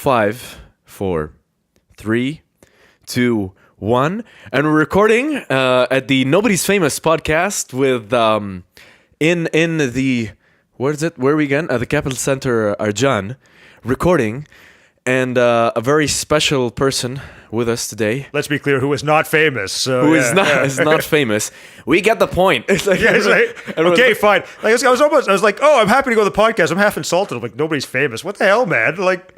5, 4, 3, 2, 1, and we're recording at the Nobody's Famous podcast with in the where are we again? At the Capital Center Arjan, recording, and a very special person with us today. Let's be clear, who is not famous. So, who is not famous. We get the point. It's like, okay, fine. Like, I was like, oh, I'm happy to go to the podcast. I'm half insulted. I'm like, nobody's famous. What the hell, man? Like,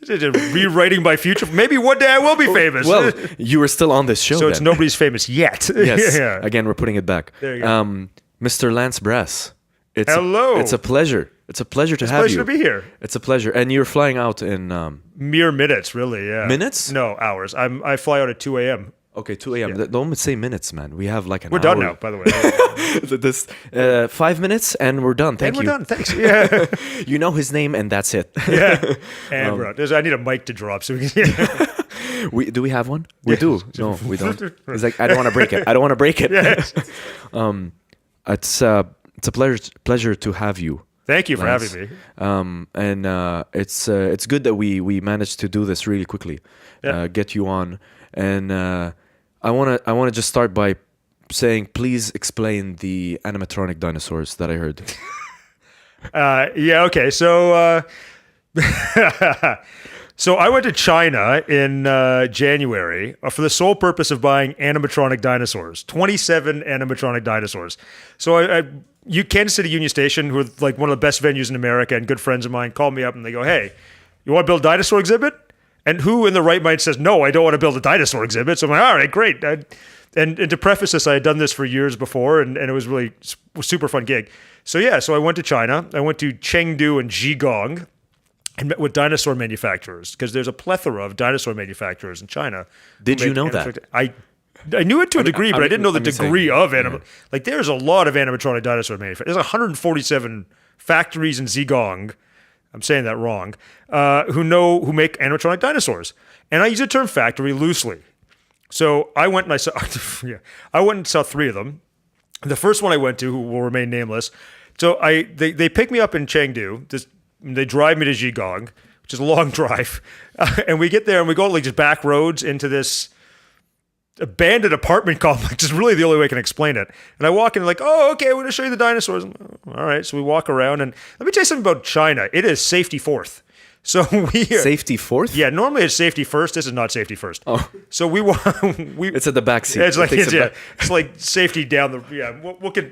rewriting my future. Maybe one day I will be famous. Well, you were still on this show. So it's nobody's famous yet. Yes. Yeah. Again, we're putting it back. There you go. Mr. Lance Brass. Hello. It's a pleasure. It's a pleasure to have you. It's a pleasure to be here. It's a pleasure. And you're flying out in... mere minutes, really, yeah. Minutes? No, hours. I fly out at 2 a.m. Okay, 2 a.m. Yeah. Don't say minutes, man. We have like an hour. We're done now, by the way. This 5 minutes and we're done. Thank you. We're done, thanks. Yeah. You know his name and that's it. Yeah. And we're done. I need a mic to drop so we can... Do we have one? We do. No, we don't. It's like, I don't want to break it. I don't want to break it. Yes. It's a pleasure to have you. Thank you for Lance. having me. And it's good that we managed to do this really quickly. Yeah. Get you on, and I wanna just start by saying, please explain the animatronic dinosaurs that I heard. Yeah. Okay. So. So I went to China in January for the sole purpose of buying animatronic dinosaurs, 27 animatronic dinosaurs. So Kansas City Union Station, who are like one of the best venues in America and good friends of mine, called me up and they go, hey, you want to build a dinosaur exhibit? And who in the right mind says, no, I don't want to build a dinosaur exhibit? So I'm like, all right, great. And to preface this, I had done this for years before and it was really a super fun gig. So yeah, so I went to China. I went to Chengdu and Zhejiang and met with dinosaur manufacturers because there's a plethora of dinosaur manufacturers in China. Did you know that? I knew it to a degree, but I didn't know the degree of animal. Yeah. Like there's a lot of animatronic dinosaur manufacturers. There's 147 factories in Zhejiang. I'm saying that wrong. Who make animatronic dinosaurs, and I use the term factory loosely. So I went and I saw. I went and saw 3 of them. The first one I went to, who will remain nameless. So they picked me up in Chengdu. They drive me to Zhejiang, which is a long drive. And we get there and we go like just back roads into this abandoned apartment complex is really the only way I can explain it. And I walk in like, oh, okay, we're going to show you the dinosaurs. All right. So we walk around and let me tell you something about China. It is safety fourth. So safety fourth? Yeah, normally it's safety first. This is not safety first. Oh. So we it's at the back seat. Yeah, it's like safety down the we'll get,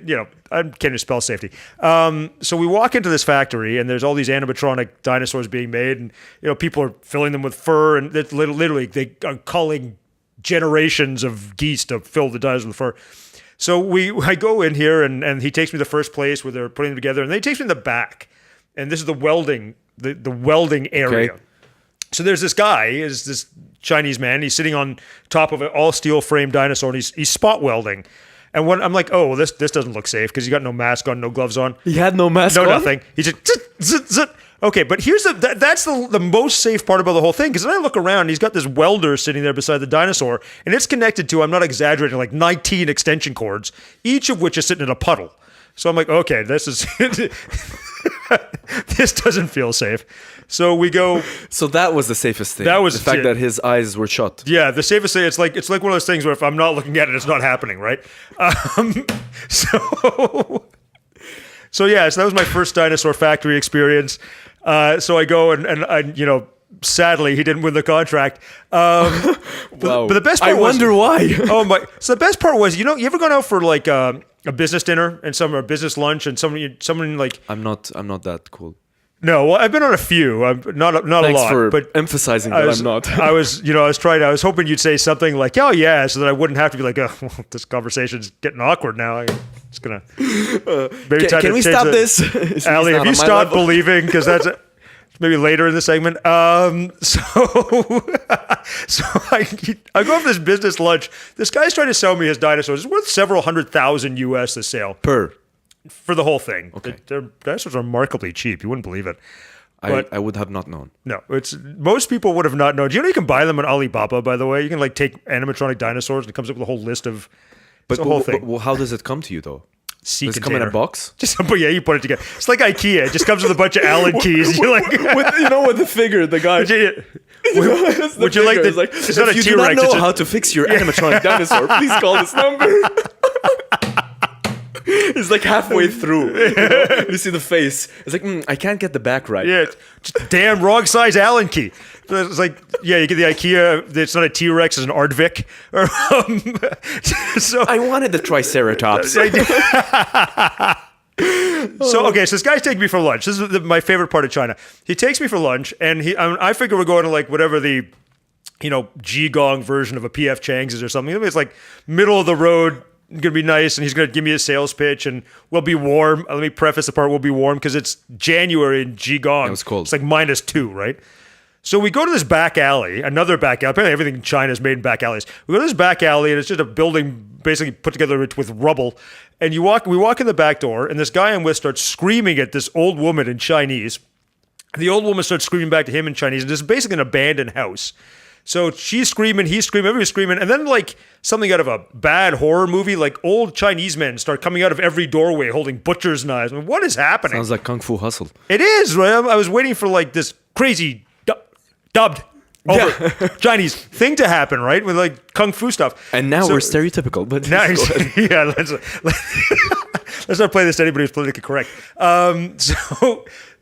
I can't even spell safety. So we walk into this factory and there's all these animatronic dinosaurs being made and people are filling them with fur and literally they are culling generations of geese to fill the dinosaurs with fur. So I go in here and he takes me to the first place where they're putting them together and then he takes me in the back and this is the welding area. Okay. So there's this guy, is this Chinese man. He's sitting on top of an all steel frame dinosaur, and he's spot welding. And when I'm like, oh, well, this doesn't look safe because he got no mask on, no gloves on. He had no mask on? No, nothing. He just zit, zit. Okay, but here's that's the most safe part about the whole thing because then I look around and he's got this welder sitting there beside the dinosaur, and it's connected to, I'm not exaggerating, like 19 extension cords, each of which is sitting in a puddle. So I'm like, okay, this is this doesn't feel safe. So we go. So that was the safest thing. That was the fact that his eyes were shut. Yeah, the safest thing. It's like one of those things where if I'm not looking at it, it's not happening, right? So that was my first dinosaur factory experience. So I go and sadly he didn't win the contract. Wow. But the best part I wonder why. Oh my! So the best part was, you ever gone out for like a business dinner and a business lunch and someone like I'm not that cool. No, well, I've been on a few. I'm not a lot. Thanks for emphasizing that I'm not. I was hoping you'd say something like, "Oh yeah," so that I wouldn't have to be like, "Oh, well, this conversation's getting awkward now." I'm just gonna. Can we stop this? Ali, have you stopped believing? Because that's maybe later in the segment. So I go for this business lunch. This guy's trying to sell me his dinosaurs. It's worth several $100,000 US to sale for the whole thing. Okay. Their dinosaurs are remarkably cheap. You wouldn't believe it. I would have not known. No, most people would have not known. Do you know you can buy them on Alibaba, by the way? You can like take animatronic dinosaurs and it comes up with a whole list of the whole thing. But how does it come to you though? C Does it container. come in a box? Just yeah, you put it together. It's like IKEA. It just comes with a bunch of Allen keys. You're like, With the figure, the guy. would you like the? Like, it's not if a you do T-Rex. not know It's a- how to fix your animatronic dinosaur, please call this number. It's like halfway through. You see the face. It's like, I can't get the back right. Yeah, it's just damn wrong size Allen key. It's like, yeah, you get the IKEA. It's not a T-Rex, it's an Aardvik. So I wanted the Triceratops. So okay, so this guy's taking me for lunch. This is my favorite part of China. He takes me for lunch, and I figure we're going to like whatever the, Jigong version of a PF Chang's is or something. It's like middle of the road, gonna be nice, and he's gonna give me a sales pitch, and we'll be warm. Let me preface the part: we'll be warm because it's January in Jigong. It was cold. It's like -2, right? So we go to this back alley, another back alley. Apparently everything in China is made in back alleys. We go to this back alley, and it's just a building basically put together with rubble. And we walk in the back door, and this guy I'm with starts screaming at this old woman in Chinese. The old woman starts screaming back to him in Chinese, and this is basically an abandoned house. So she's screaming, he's screaming, everybody's screaming, and then like something out of a bad horror movie, like old Chinese men start coming out of every doorway holding butcher's knives. I mean, what is happening? Sounds like Kung Fu Hustle. It is, right? I was waiting for like this crazy dubbed over Chinese thing to happen, right? With like Kung Fu stuff. And now we're stereotypical, but Now, yeah, let's not play this to anybody who's politically correct.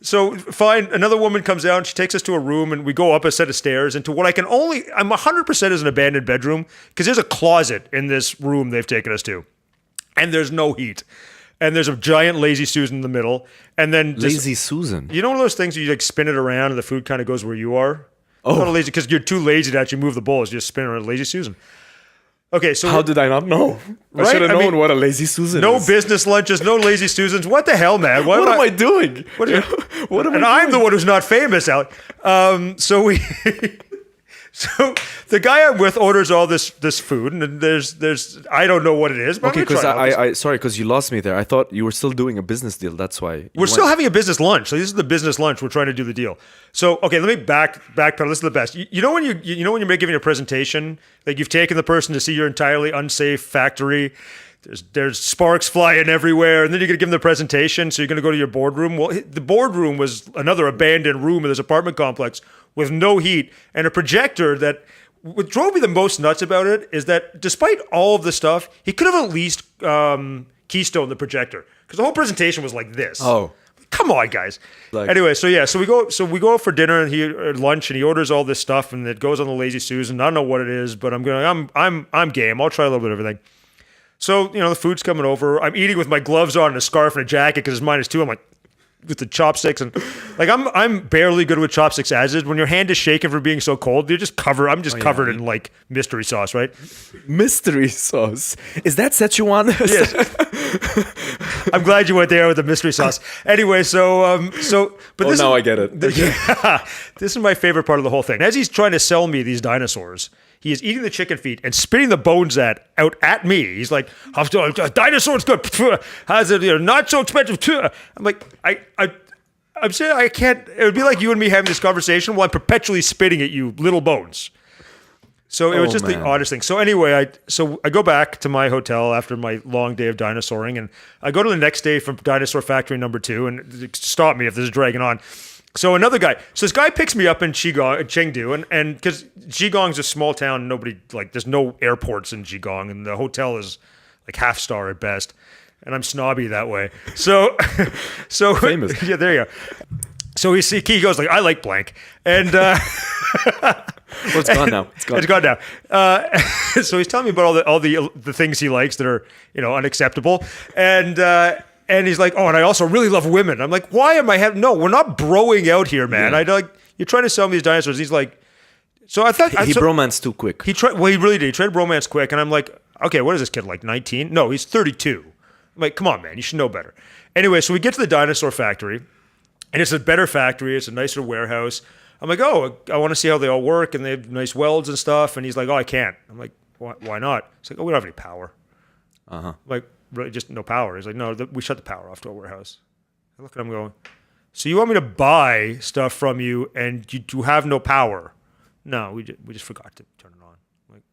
So fine, another woman comes down, she takes us to a room, and we go up a set of stairs into what I'm 100% is an abandoned bedroom, because there's a closet in this room they've taken us to. And there's no heat. And there's a giant Lazy Susan in the middle. And then Lazy Susan. You know one of those things where you like spin it around and the food kind of goes where you are? Oh. Not a lazy, because you're too lazy to actually move the bowls. You just spin around Lazy Susan. Okay, so How did I not know? Right? I should have I known mean, what a Lazy Susan no is. business lunches, no Lazy Susans. What the hell, man? What am I doing? What am I I'm the one who's not famous, Alec. So the guy I'm with orders all this food, and there's I don't know what it is. But Okay, I'm gonna because try it. sorry, because you lost me there. I thought you were still doing a business deal. That's why. We're still having a business lunch. So this is the business lunch. We're trying to do the deal. So okay, let me backpedal. This is the best. You know when when you're giving a presentation, like you've taken the person to see your entirely unsafe factory. There's sparks flying everywhere, and then you're going to give them the presentation. So you're going to go to your boardroom. Well, the boardroom was another abandoned room in this apartment complex with no heat and a projector that. What drove me the most nuts about it is that despite all of the stuff, he could have at least keystone the projector, because the whole presentation was like this. Oh. Come on, guys. Like- Anyway, so we go out for dinner and lunch, and he orders all this stuff, and it goes on the Lazy Susan. I don't know what it is, but I'm game. I'll try a little bit of everything. So the food's coming over. I'm eating with my gloves on and a scarf and a jacket because it's -2. I'm like with the chopsticks, and like I'm barely good with chopsticks as is. When your hand is shaking for being so cold, you're just covered. I'm just covered in like mystery sauce, right? Mystery sauce. Is that Szechuan? Yes. I'm glad you went there with the mystery sauce. Anyway, but this now I get it. This is my favorite part of the whole thing. As he's trying to sell me these dinosaurs, he is eating the chicken feet and spitting the bones out at me. He's like, "Dinosaur's good. How's it? Not so expensive." I'm like, I'm saying I can't. It would be like you and me having this conversation while I'm perpetually spitting at you, little bones. So it was just the oddest thing. So anyway, I go back to my hotel after my long day of dinosauring, and I go to the next day from Dinosaur Factory number 2, and stop me if this is dragging on. So another guy. So this guy picks me up in Chengdu, and because Jigong's a small town, there's no airports in Jigong, and the hotel is like half star at best. And I'm snobby that way. So Famous. Yeah, there you go. So he goes like, "I like blank," and Well, it's gone now. it's gone now. So he's telling me about all the things he likes that are unacceptable, and he's like, "Oh, and I also really love women." I'm like, "Why am I having? No, we're not broing out here, man. Yeah. You're trying to sell me these dinosaurs." He's like, so I thought He bromance too quick. he tried. Well, he really did. He tried bromance quick, and I'm like, "Okay, what is this kid like? 19? No, he's 32." I'm like, "Come on, man, you should know better." Anyway, so we get to the dinosaur factory, and it's a better factory. It's a nicer warehouse. I'm like, "Oh, I want to see how they all work, and they have nice welds and stuff." And he's like, "Oh, I can't." I'm like, "Why not?" He's like, "Oh, we don't have any power." I'm like, "Really, just no power?" He's like, "No, we shut the power off to our warehouse." I look at him going, "So you want me to buy stuff from you, and you have no power?" "No, we just forgot to turn it on." I'm like,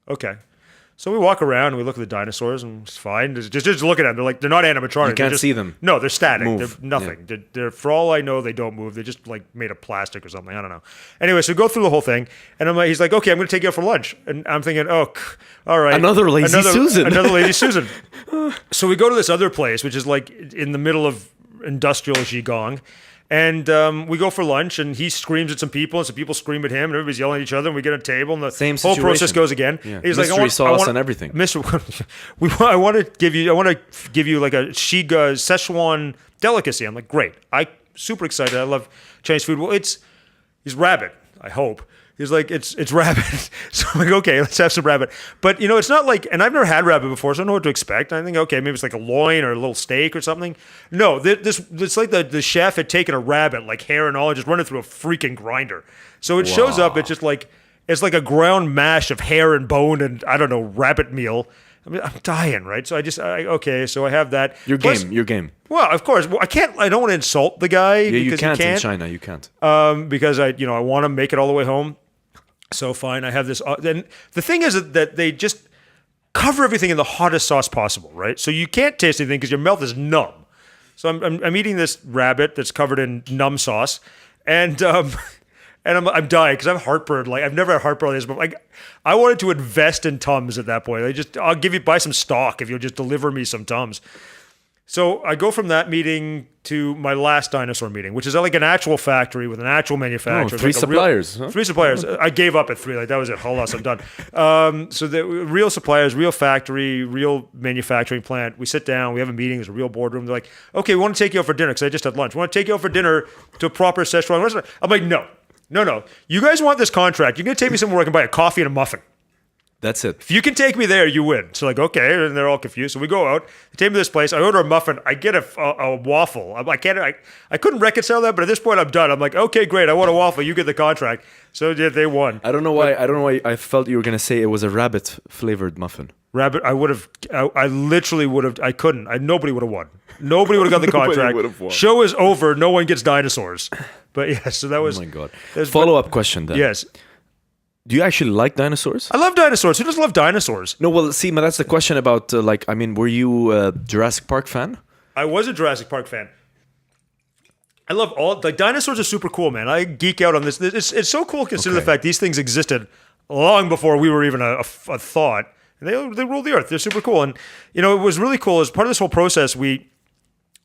okay. So we walk around and we look at the dinosaurs and it's fine. Just look at them. They're not animatronic. You can't see them. No, they're static. Move. They're nothing. They're for all I know, they don't move. They're just like made of plastic or something. I don't know. Anyway, so we go through the whole thing, and he's like, okay, I'm going to take you out for lunch, and I'm thinking, oh, all right, Another lazy Susan. another lazy Susan. So we go to this other place, which is like in the middle of industrial Zhejiang. And we go for lunch, and he screams at some people, and some people scream at him, and everybody's yelling at each other, and we get a table, and the Same whole process situation. goes again. Yeah. He's Mystery like, sauce and everything. I want to give you like a Szechuan delicacy. I'm like, great. I super excited. I love Chinese food. Well, he's rabbit. I hope. He's like, it's rabbit. So I'm like, okay, let's have some rabbit. But, it's not like, and I've never had rabbit before, so I don't know what to expect. I think, okay, maybe it's like a loin or a little steak or something. No, it's like the chef had taken a rabbit, like hair and all, and just run it through a freaking grinder. So it shows up, it's just like, it's like a ground mash of hair and bone and, I don't know, rabbit meal. I mean, I'm dying, right? So okay, so I have that. Your game. Well, of course. Well, I don't want to insult the guy. Yeah, because you can't in China. You can't. Because I want to make it all the way home. So fine, I have this. Then the thing is that they just cover everything in the hottest sauce possible, right? So you can't taste anything because your mouth is numb. So I'm eating this rabbit that's covered in numb sauce, and I'm dying because I have heartburn. Like I've never had heartburn like this, but like I wanted to invest in Tums at that point. I'll buy some stock if you'll just deliver me some Tums. So I go from that meeting to my last dinosaur meeting, which is like an actual factory with an actual manufacturer. Three suppliers. Three suppliers. I gave up at 3. Like that was it. Halas, I'm done. So the real suppliers, real factory, real manufacturing plant. We sit down. We have a meeting. There's a real boardroom. They're like, okay, we want to take you out for dinner because I just had lunch. We want to take you out for dinner to a proper Szechuan restaurant. I'm like, no. You guys want this contract. You're going to take me somewhere where I can buy a coffee and a muffin. That's it. If you can take me there, you win. So like, okay, and they're all confused. So we go out. They take me to this place. I order a muffin. I get a waffle. I couldn't reconcile that, but at this point, I'm done. I'm like, okay, great. I want a waffle. You get the contract. So yeah, they won. I don't know why. I felt you were gonna say it was a rabbit flavored muffin. Rabbit. I literally would have. I couldn't. Nobody would have won. Nobody would have got the contract. Show is over. No one gets dinosaurs. But yeah, so that was. Oh my god. Follow-up question then. Yes. Do you actually like dinosaurs? I love dinosaurs. Who doesn't love dinosaurs? No, well, see, but that's the question about, were you a Jurassic Park fan? I was a Jurassic Park fan. I love dinosaurs are super cool, man. I geek out on this. It's so cool considering the fact these things existed long before we were even a thought. And they ruled the earth. They're super cool. And, it was really cool. As part of this whole process,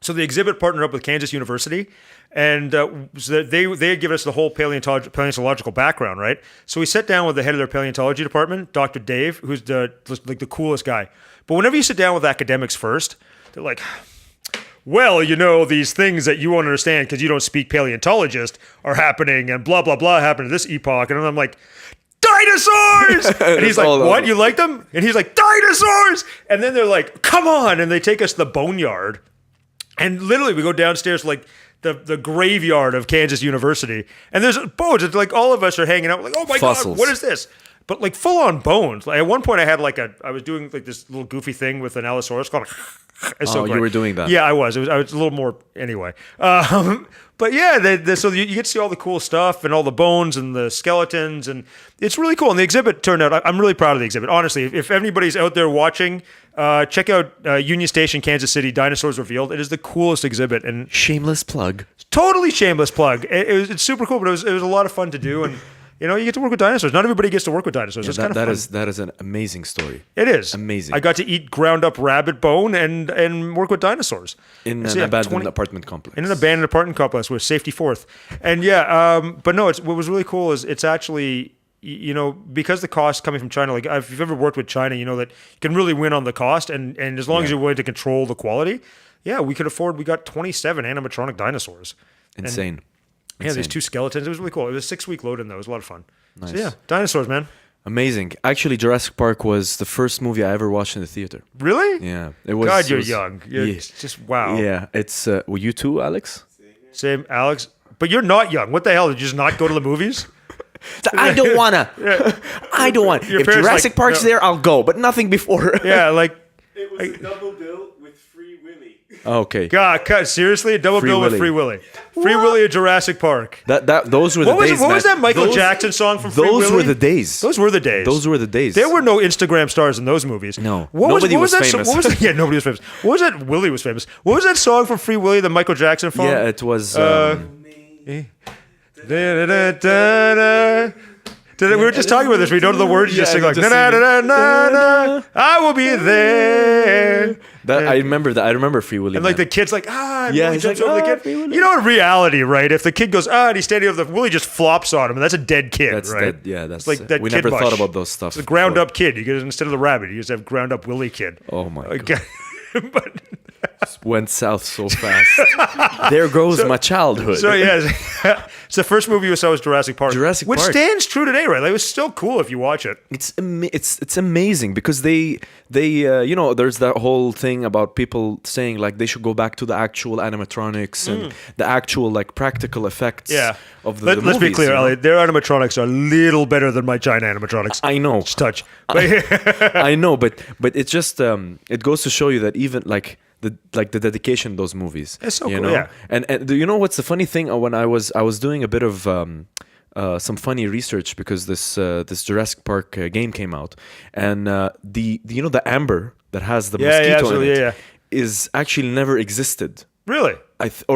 so the exhibit partnered up with Kansas University, and so they had given us the whole paleontological background, right? So we sat down with the head of their paleontology department, Dr. Dave, who's the coolest guy. But whenever you sit down with academics first, they're like, well, these things that you won't understand because you don't speak paleontologist are happening, and blah, blah, blah happened at this epoch. And I'm like, dinosaurs! And he's like, what? You like them? And he's like, dinosaurs! And then they're like, come on! And they take us to the boneyard. And literally, we go downstairs to like the graveyard of Kansas University, and there's bones. It's like all of us are hanging out, like, oh my Fossils. god, what is this? But like full on bones. Like at one point, I had I was doing like this little goofy thing with an Allosaurus called. You were doing that? Yeah, I was. I was a little more anyway. But yeah, so you get to see all the cool stuff and all the bones and the skeletons, and it's really cool. And the exhibit turned out. I'm really proud of the exhibit. Honestly, if anybody's out there watching, check out Union Station, Kansas City. Dinosaurs Revealed. It is the coolest exhibit, and shameless plug. Totally shameless plug. It's super cool, but it was a lot of fun to do, and you get to work with dinosaurs. Not everybody gets to work with dinosaurs. It's kind of fun. That is an amazing story. It is amazing. I got to eat ground up rabbit bone and work with dinosaurs in an abandoned apartment complex. In an abandoned apartment complex with safety fourth, and but no, what was really cool is it's actually because the cost coming from China. Like if you've ever worked with China, you know that you can really win on the cost, and as long as you're willing to control the quality, we could afford. We got 27 animatronic dinosaurs. Insane. Yeah, these 2 skeletons. It was really cool. It was a 6-week load in though. It was a lot of fun. Nice. So yeah, dinosaurs, man. Amazing. Actually, Jurassic Park was the first movie I ever watched in the theater. Really? Yeah. It was. God, you're young. Just wow. Yeah. It's. Were you too, Alex? Same, Alex. But you're not young. What the hell? Did you just not go to the movies? I don't wanna. I don't want. If Jurassic Park's there, I'll go, but nothing before. Yeah, like. It was a double bill with Free Willy. Okay. God, seriously, a double bill with Free Willy. Free Willy at Jurassic Park. Those were the days. What was that Michael Jackson song from Free Willy? Those were the days. Those were the days. Those were the days. There were no Instagram stars in those movies. No. Nobody was famous. Yeah, nobody was famous. What was that? Willy was famous. What was that song from Free Willy, the Michael Jackson song? Yeah, it was. We were just talking about this. We don't know the words. You just sing like na na na na na. I will be there. I remember that. I remember Free Willy. And like the kid's like yeah, he's jumps like, over the kid. You know, in reality, right? If the kid goes and he's standing over the Willy just flops on him, and that's a dead kid, That's right? dead. Yeah, that's it's like that. We kid never mush. thought about those stuff. It's a ground up kid. You get instead of the rabbit, you just have ground up Willy kid. Oh my god. But went south so fast. There goes my childhood. so yeah, so the first movie we saw was Jurassic Park, which Park. stands true today, right? Like, it was still cool if you watch it. It's amazing because they you know, there's that whole thing about people saying like they should go back to the actual animatronics and the actual like practical effects of the Let's movies, be clear, you know? Ali, their animatronics are a little better than my China animatronics. I know. Just touch. I know, but it's just it goes to show you that even like the dedication to those movies. It's so you cool, know? yeah. And do you know what's the funny thing? When I was doing a bit of some funny research because this Jurassic Park game came out, and the you know the amber that has the mosquito in it is actually never existed. Really?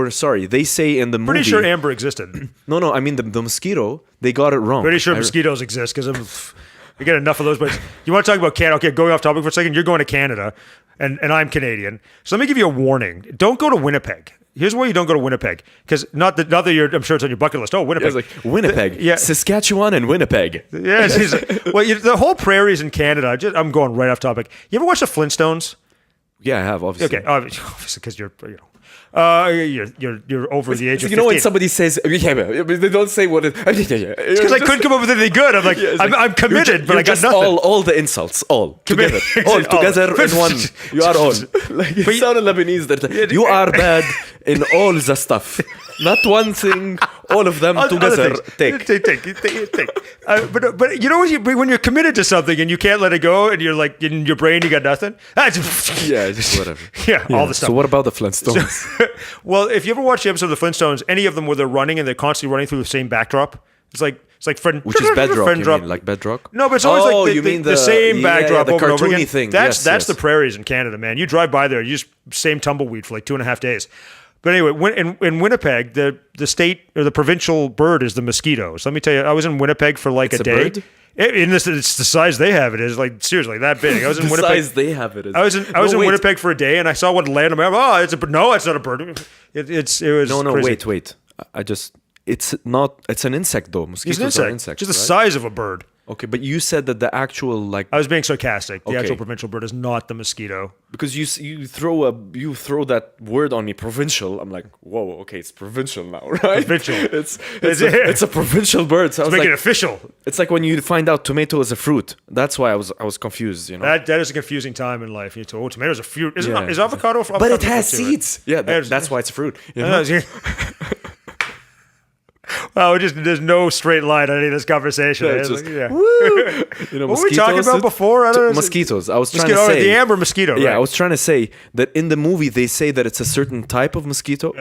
Sorry, they say in the movie. Pretty sure amber existed. No, I mean the mosquito. They got it wrong. Pretty sure mosquitoes exist because we get enough of those. But you want to talk about Canada? Okay, going off topic for a second. You're going to Canada, and I'm Canadian. So let me give you a warning. Don't go to Winnipeg. Here's why you don't go to Winnipeg. Because not that you're. I'm sure it's on your bucket list. Oh, Winnipeg. Yeah, it's like Winnipeg, Saskatchewan, and Winnipeg. Yeah, the whole prairies in Canada. I'm going right off topic. You ever watch the Flintstones? Yeah, I have, obviously. Okay, obviously because you're over the age of 15. You know when somebody says, they don't say what it is. Because I couldn't come up with anything good. I'm like, I'm committed, but I got nothing. All the insults, all together. All together in one. You are all. Like, it sounded Lebanese. That you are bad in all the stuff. Not one thing, all of them together. Take. But you know when you're committed to something and you can't let it go, and you're like in your brain you got nothing. Yeah, just whatever. Yeah, all the stuff. So what about the Flintstones? Well, if you ever watch the episode of the Flintstones, any of them where they're running and they're constantly running through the same backdrop, it's like which is bedrock. You mean, like bedrock? No, but it's always like the same backdrop over and over again. Thing. That's the prairies in Canada, man. You drive by there, you just same tumbleweed for like 2.5 days. But anyway, in Winnipeg, the state or the provincial bird is the mosquito. So let me tell you, I was in Winnipeg for like a day. Bird? It's the size they have. It is like seriously that big. I was in Winnipeg. Size they have it is. I was in Winnipeg for a day, and I saw what land. It's a bird. No, it's not a bird. It was no. Crazy. Wait. It's not. It's an insect though. Mosquitoes are insects. Just the size of a bird. Okay, but you said that the actual like I was being sarcastic. The actual provincial bird is not the mosquito. Because you throw that word on me, provincial. I'm like, whoa, okay, it's provincial now, right? Provincial. It's a provincial bird. So Let's make it official. It's like when you find out tomato is a fruit. That's why I was confused. You know, that is a confusing time in life. Tomato's a fruit. Is avocado? But it has seeds. Right? Yeah, that's why it's a fruit. You know? Wow, there's no straight line on any of this conversation. Yeah, just, yeah. Woo! You know, what were we talking about before? Mosquitoes. I was trying to say the amber mosquito. Right? Yeah, I was trying to say that in the movie they say that it's a certain type of mosquito,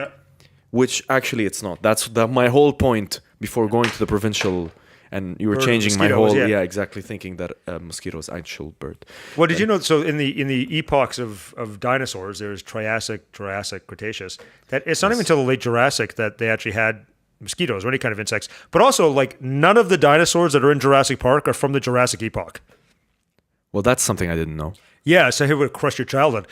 which actually it's not. That's my whole point before going to the provincial. And you were changing my whole exactly thinking that mosquito is actual bird. Well, did you know? So in the epochs of dinosaurs, there's Triassic, Cretaceous. That it's not even until the late Jurassic that they actually had mosquitoes or any kind of insects. But also, like, none of the dinosaurs that are in Jurassic Park are from the Jurassic epoch. Well, that's something I didn't know. Yeah, so it would crush your childhood.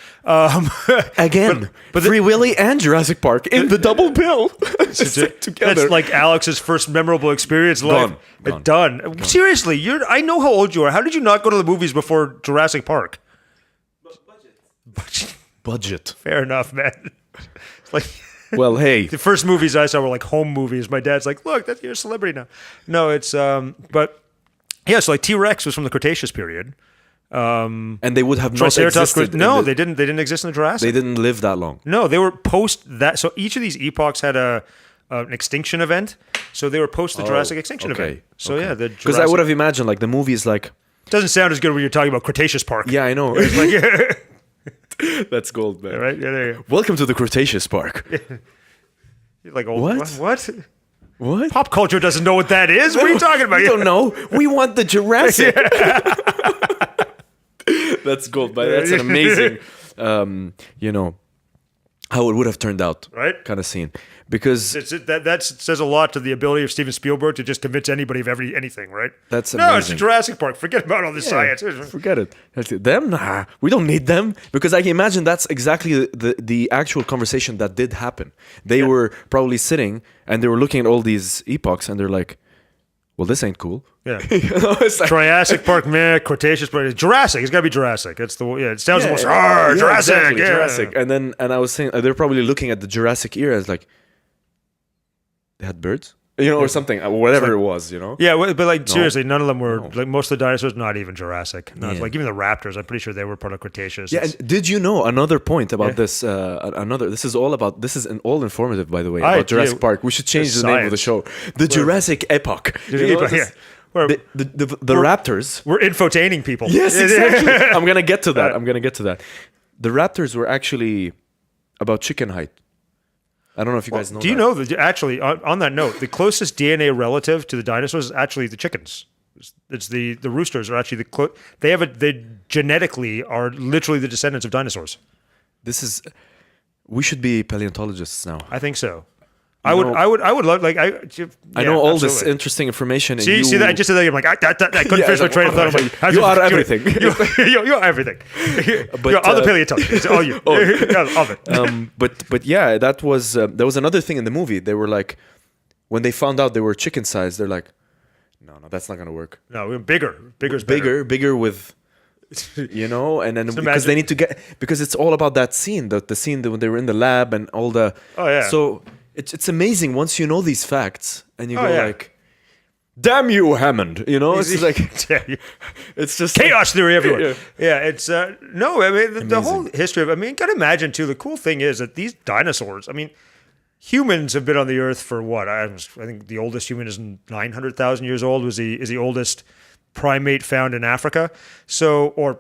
Again, but Free Willy and Jurassic Park in the double bill together. That's like Alex's first memorable experience in life. Done. Seriously, I know how old you are. How did you not go to the movies before Jurassic Park? Budget. Fair enough, man. It's like... Well, hey. The first movies I saw were like home movies. My dad's like, look, you're a celebrity now. No, it's, but yeah, so like T-Rex was from the Cretaceous period. And they would have not existed. No, they didn't exist in the Jurassic. They didn't live that long. No, they were post that. So each of these epochs had an extinction event. So they were post the Jurassic extinction event. So yeah, the because I would have imagined like the movie is like doesn't sound as good when you're talking about Cretaceous Park. Yeah, I know. That's gold, man. Right? Yeah, there you go. Welcome to the Cretaceous Park. You're like, old, What? What? What? Pop culture doesn't know what that is. What are you talking about? We don't know. We want the Jurassic. That's gold, but that's an amazing, how it would have turned out, Right? kind of scene. Because That says a lot to the ability of Steven Spielberg to just convince anybody of anything, right? That's No, it's amazing. the Jurassic Park. Forget about all this science. Forget it. Them? Nah, we don't need them. Because I can imagine that's exactly the actual conversation that did happen. They were probably sitting and they were looking at all these epochs and they're like, well, this ain't cool. Yeah. It's like, Triassic Park, man. Cretaceous Park. Jurassic. It's got to be Jurassic. It's the it sounds almost Jurassic. exactly, Yeah. Jurassic. And I was saying they're probably looking at the Jurassic era as like, they had birds, or something, whatever it was, Yeah, but like seriously, none of them were like most of the dinosaurs. Not even Jurassic. Not Yeah. like even the raptors. I'm pretty sure they were part of Cretaceous. Yeah, and did you know another point about this? This is all informative, by the way, about Jurassic Park. We should change the name of the show. The Jurassic Epoch. The raptors. We're infotaining people. Yes, exactly. I'm gonna get to that. The raptors were actually about chicken height. I don't know if you guys know. Do you know that actually on that note, the closest DNA relative to the dinosaurs is actually the chickens. It's the roosters are actually they genetically are literally the descendants of dinosaurs. We should be paleontologists now. I think so. I would love I know all this interesting information. And see that I just said that I'm like I couldn't finish my train of thought. I'm like, you are everything. You are everything. You're all the paleontologists. All you. All of it. But yeah, that was there was another thing in the movie. They were like, when they found out they were chicken sized, they're like, no, that's not gonna work. No, we're bigger with. And then because they need to because it's all about that scene, the scene when they were in the lab and all the. Oh yeah. So it's amazing once you know these facts and you go like, damn you, Hammond. It's like it's just chaos theory everywhere. Yeah, it's no. I mean the whole history of. I mean, you gotta imagine too. The cool thing is that these dinosaurs. I mean, humans have been on the earth for what? I think the oldest human is 900,000 years old. Is the oldest primate found in Africa. So, or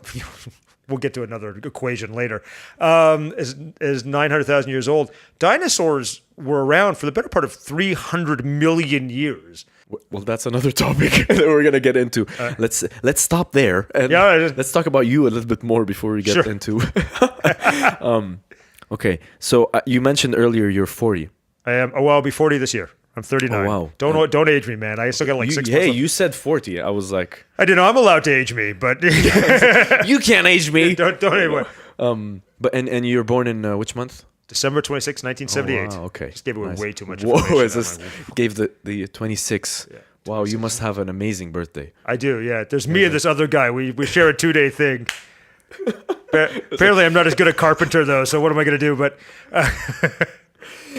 we'll get to another equation later. Is 900,000 years old. Dinosaurs were around for the better part of 300 million years. Well, that's another topic that we're gonna get into. Let's stop there and let's talk about you a little bit more before we get into. Okay, so you mentioned earlier you're 40. I am. Well, I'll be 40 this year. I'm 39. Oh, wow. Don't age me, man. I still got like 6 months. Hey, you said 40. I was like, I didn't know I'm allowed to age me, but you can't age me. don't anyway. But and you're born in which month? December 26, 1978. Oh, wow, okay. Just gave away way too much Whoa, information. Gave the 26. Yeah. Wow, you must have an amazing birthday. I do, yeah. There's me and this other guy. We share a 2-day thing. Apparently, I'm not as good a carpenter, though, so what am I going to do? But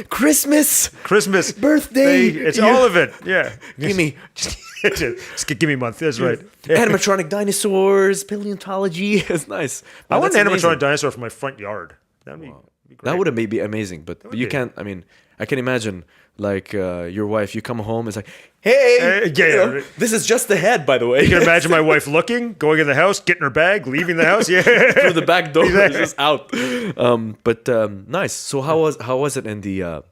Christmas, birthday. It's all of it. Yeah. Give me. Just give me a month. That's right. Animatronic dinosaurs, paleontology. It's nice. I want an animatronic dinosaur for my front yard. That'd be great. That would be amazing, but you can't. I mean, I can imagine like your wife. You come home, it's like, hey, this is just the head, by the way. You can imagine my wife looking, going in the house, getting her bag, leaving the house, through the back door, just out. But nice. So how was it in the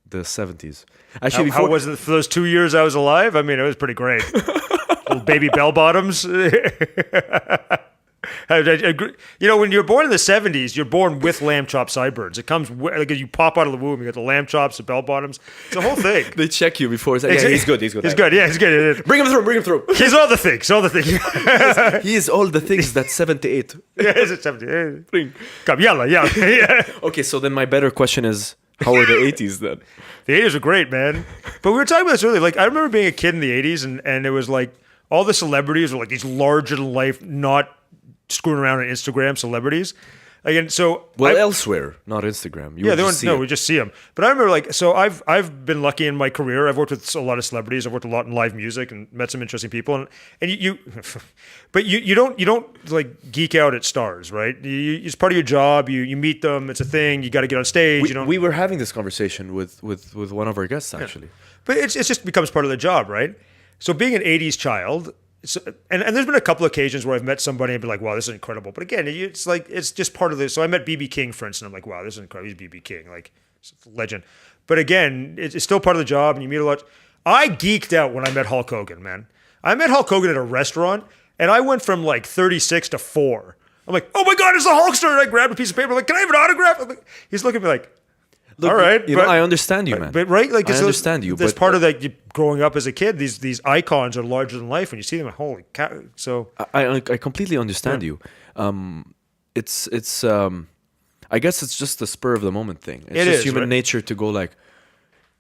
70s? Actually, how was it for those 2 years I was alive? I mean, it was pretty great. Little baby bell bottoms. When you're born in the 70s, you're born with lamb chop sideburns. It comes like you pop out of the womb, you got the lamb chops, the bell bottoms. It's a whole thing. They check you before. It's like, yeah, he's good. He's good. Yeah, he's good. Bring him through. He's all the things. He is all the things that 78. Yeah, is it 78? Bring. Come, yeah. Okay, so then my better question is, how were the 80s then? The 80s were great, man. But we were talking about this earlier. Like, I remember being a kid in the 80s, and it was like all the celebrities were like these larger than life, not screwing around on Instagram celebrities. Again, so elsewhere, not Instagram. We just see them. But I remember, like, so I've been lucky in my career. I've worked with a lot of celebrities. I've worked a lot in live music and met some interesting people. And you but you don't like geek out at stars, right? It's part of your job. You meet them. It's a thing. You got to get on stage. We were having this conversation with one of our guests actually. But it just becomes part of the job, right? So being an 80s child, So, and there's been a couple of occasions where I've met somebody and be like, wow, this is incredible. But again, it's like, it's just part of this. So I met BB King, for instance. I'm like, wow, this is incredible. He's BB King, like, it's a legend. But again, it's still part of the job, and you meet a lot. I geeked out when I met Hulk Hogan, man. I met Hulk Hogan at a restaurant, and I went from like 36 to 4. I'm like, oh my God, it's the Hulkster. And I grabbed a piece of paper. I'm like, can I have an autograph? I'm like, he's looking at me like, Look, all right. you know, I understand you, man. But right? Like, I understand you. That's but part of that growing up as a kid. These icons are larger than life. When you see them, holy cow. So I completely understand you. It's I guess it's just the spur of the moment thing. It's just human nature to go like.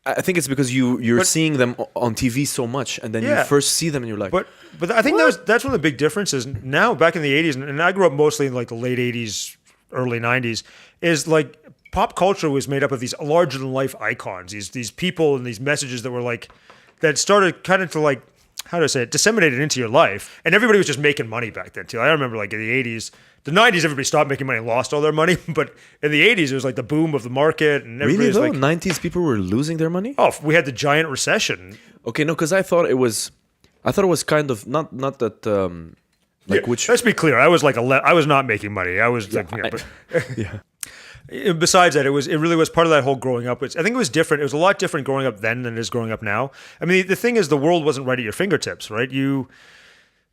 I think it's because you're seeing them on TV so much, and then you first see them, and you're like. But I think that's one of the big differences now. Back in the 80s, and I grew up mostly in like the late 80s, early 90s, is like. Pop culture was made up of these larger than life icons, these people and these messages that were like, that started kind of to like, how do I say it, disseminated into your life. And everybody was just making money back then too. I remember like in the 80s, the 90s, everybody stopped making money and lost all their money. But in the 80s, it was like the boom of the market. And really though? Like, 90s people were losing their money? Oh, we had the giant recession. Okay, no, because I thought it was kind of, not that, like which. Let's be clear. I was like, I was not making money. I was like, yeah. Besides that, it really was part of that whole growing up. I think it was different. It was a lot different growing up then than it is growing up now. I mean, the thing is, the world wasn't right at your fingertips, right?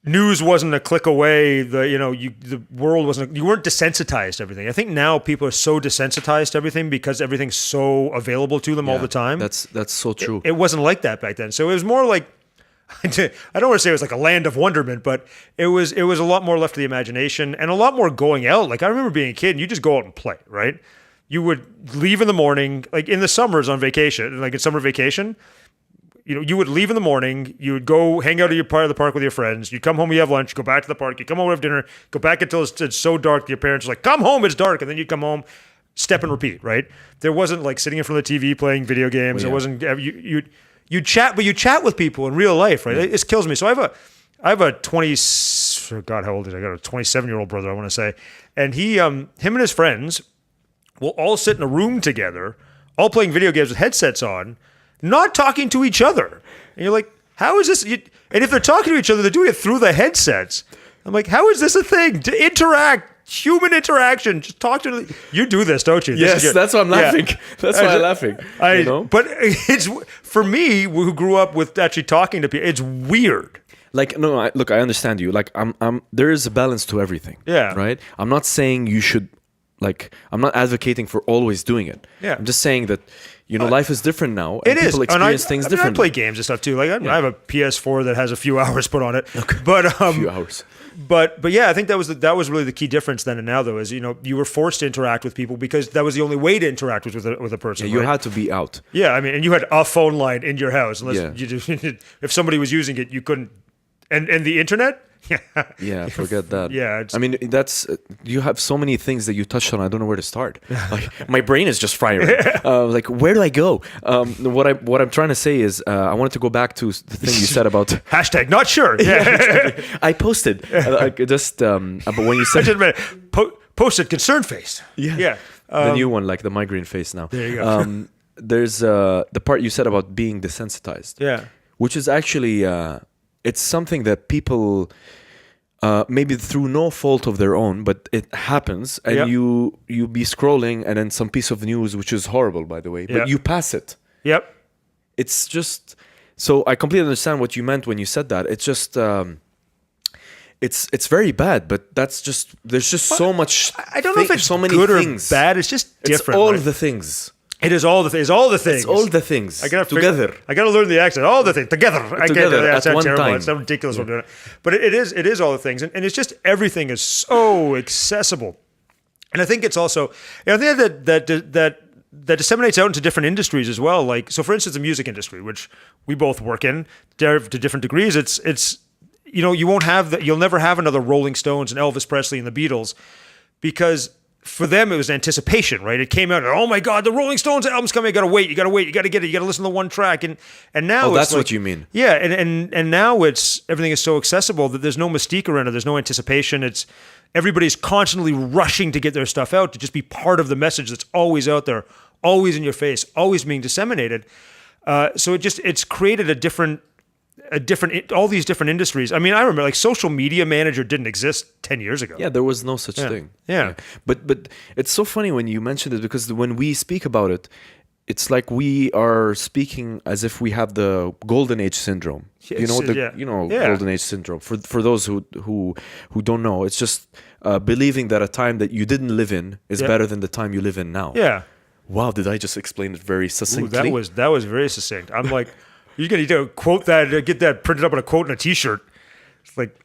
News wasn't a click away. The world wasn't. You weren't desensitized to everything. I think now people are so desensitized to everything because everything's so available to them all the time. That's so true. It wasn't like that back then. So it was more like. I don't want to say it was like a land of wonderment, but it was a lot more left to the imagination and a lot more going out. Like I remember being a kid and you just go out and play, right? You would leave in the morning, like in the summers on vacation, like in summer vacation, you would leave in the morning, you would go hang out at your part of the park with your friends, you'd come home, you have lunch, go back to the park, you come home, have dinner, go back until it's so dark that your parents are like, come home, it's dark. And then you'd come home, step and repeat, right? There wasn't like sitting in front of the TV playing video games. It wasn't, you chat, but you chat with people in real life, right? It kills me. So I have a 20, oh God, how old is he? I got a 27-year-old brother, I want to say. And him and his friends will all sit in a room together, all playing video games with headsets on, not talking to each other. And you're like, how is this? And if they're talking to each other, they're doing it through the headsets. I'm like, how is this a thing? To interact, human interaction, just talk to them. You do this, don't you? Yes, that's why I'm laughing. Yeah. That's why I'm laughing. But it's, for me, who grew up with actually talking to people, it's weird. Like, no, look, I understand you. Like, there is a balance to everything. Yeah. Right? I'm not saying you should, like, I'm not advocating for always doing it. Yeah. I'm just saying that, life is different now. And people experience things differently. I play games and stuff too. Like, I have a PS4 that has a few hours put on it. Okay. But, a few hours. But yeah, I think that was really the key difference then and now, though, is you were forced to interact with people because that was the only way to interact with a person. Yeah, you had to be out. Yeah, I mean, and you had a phone line in your house unless if somebody was using it, you couldn't. And the internet. Yeah, forget that. Yeah, I mean, that's you have so many things that you touched on. I don't know where to start. Like my brain is just firing. Like where do I go? What I'm trying to say is I wanted to go back to the thing you said about hashtag not sure. Yeah, exactly. I posted just about when you said posted concern face. Yeah. The new one, like the migraine face now. There you go. There's the part you said about being desensitized. Yeah, which is actually it's something that people. Maybe through no fault of their own, but it happens, and you be scrolling, and then some piece of news, which is horrible, by the way, but you pass it. Yep. It's just so I completely understand what you meant when you said that. It's just it's very bad, but that's just there's just so much. I don't know if it's so many good things. or bad. It's just different. It's all the things. It is all the things. All the things. It's all the things. Together. I got to learn the accent. All the things together. Together at one terrible. time. It's ridiculous. Yeah. When I'm doing it. But it is all the things, and it's just everything is so accessible. And I think it's also, I think that disseminates out into different industries as well. Like, so for instance, the music industry, which we both work in to different degrees. It's you won't have you'll never have another Rolling Stones and Elvis Presley and the Beatles because. For them, it was anticipation, right? It came out, and, oh my God, the Rolling Stones album's coming. You gotta wait, you gotta get it, you gotta listen to one track, and now that's what you mean. Yeah, and now everything is so accessible that there's no mystique around it. There's no anticipation. Everybody's constantly rushing to get their stuff out to just be part of the message that's always out there, always in your face, always being disseminated. So it's created a different all these different industries. I mean, I remember like social media manager didn't exist 10 years ago. Yeah, there was no such thing. Yeah. But it's so funny when you mention it, because when we speak about it, it's like we are speaking as if we have the golden age syndrome. You know golden age syndrome. For those who don't know, it's just believing that a time that you didn't live in is better than the time you live in now. Yeah. Wow, did I just explain it very succinctly? That was very succinct. I'm like, you're gonna need to quote that, get that printed up on a quote and a T-shirt. It's like,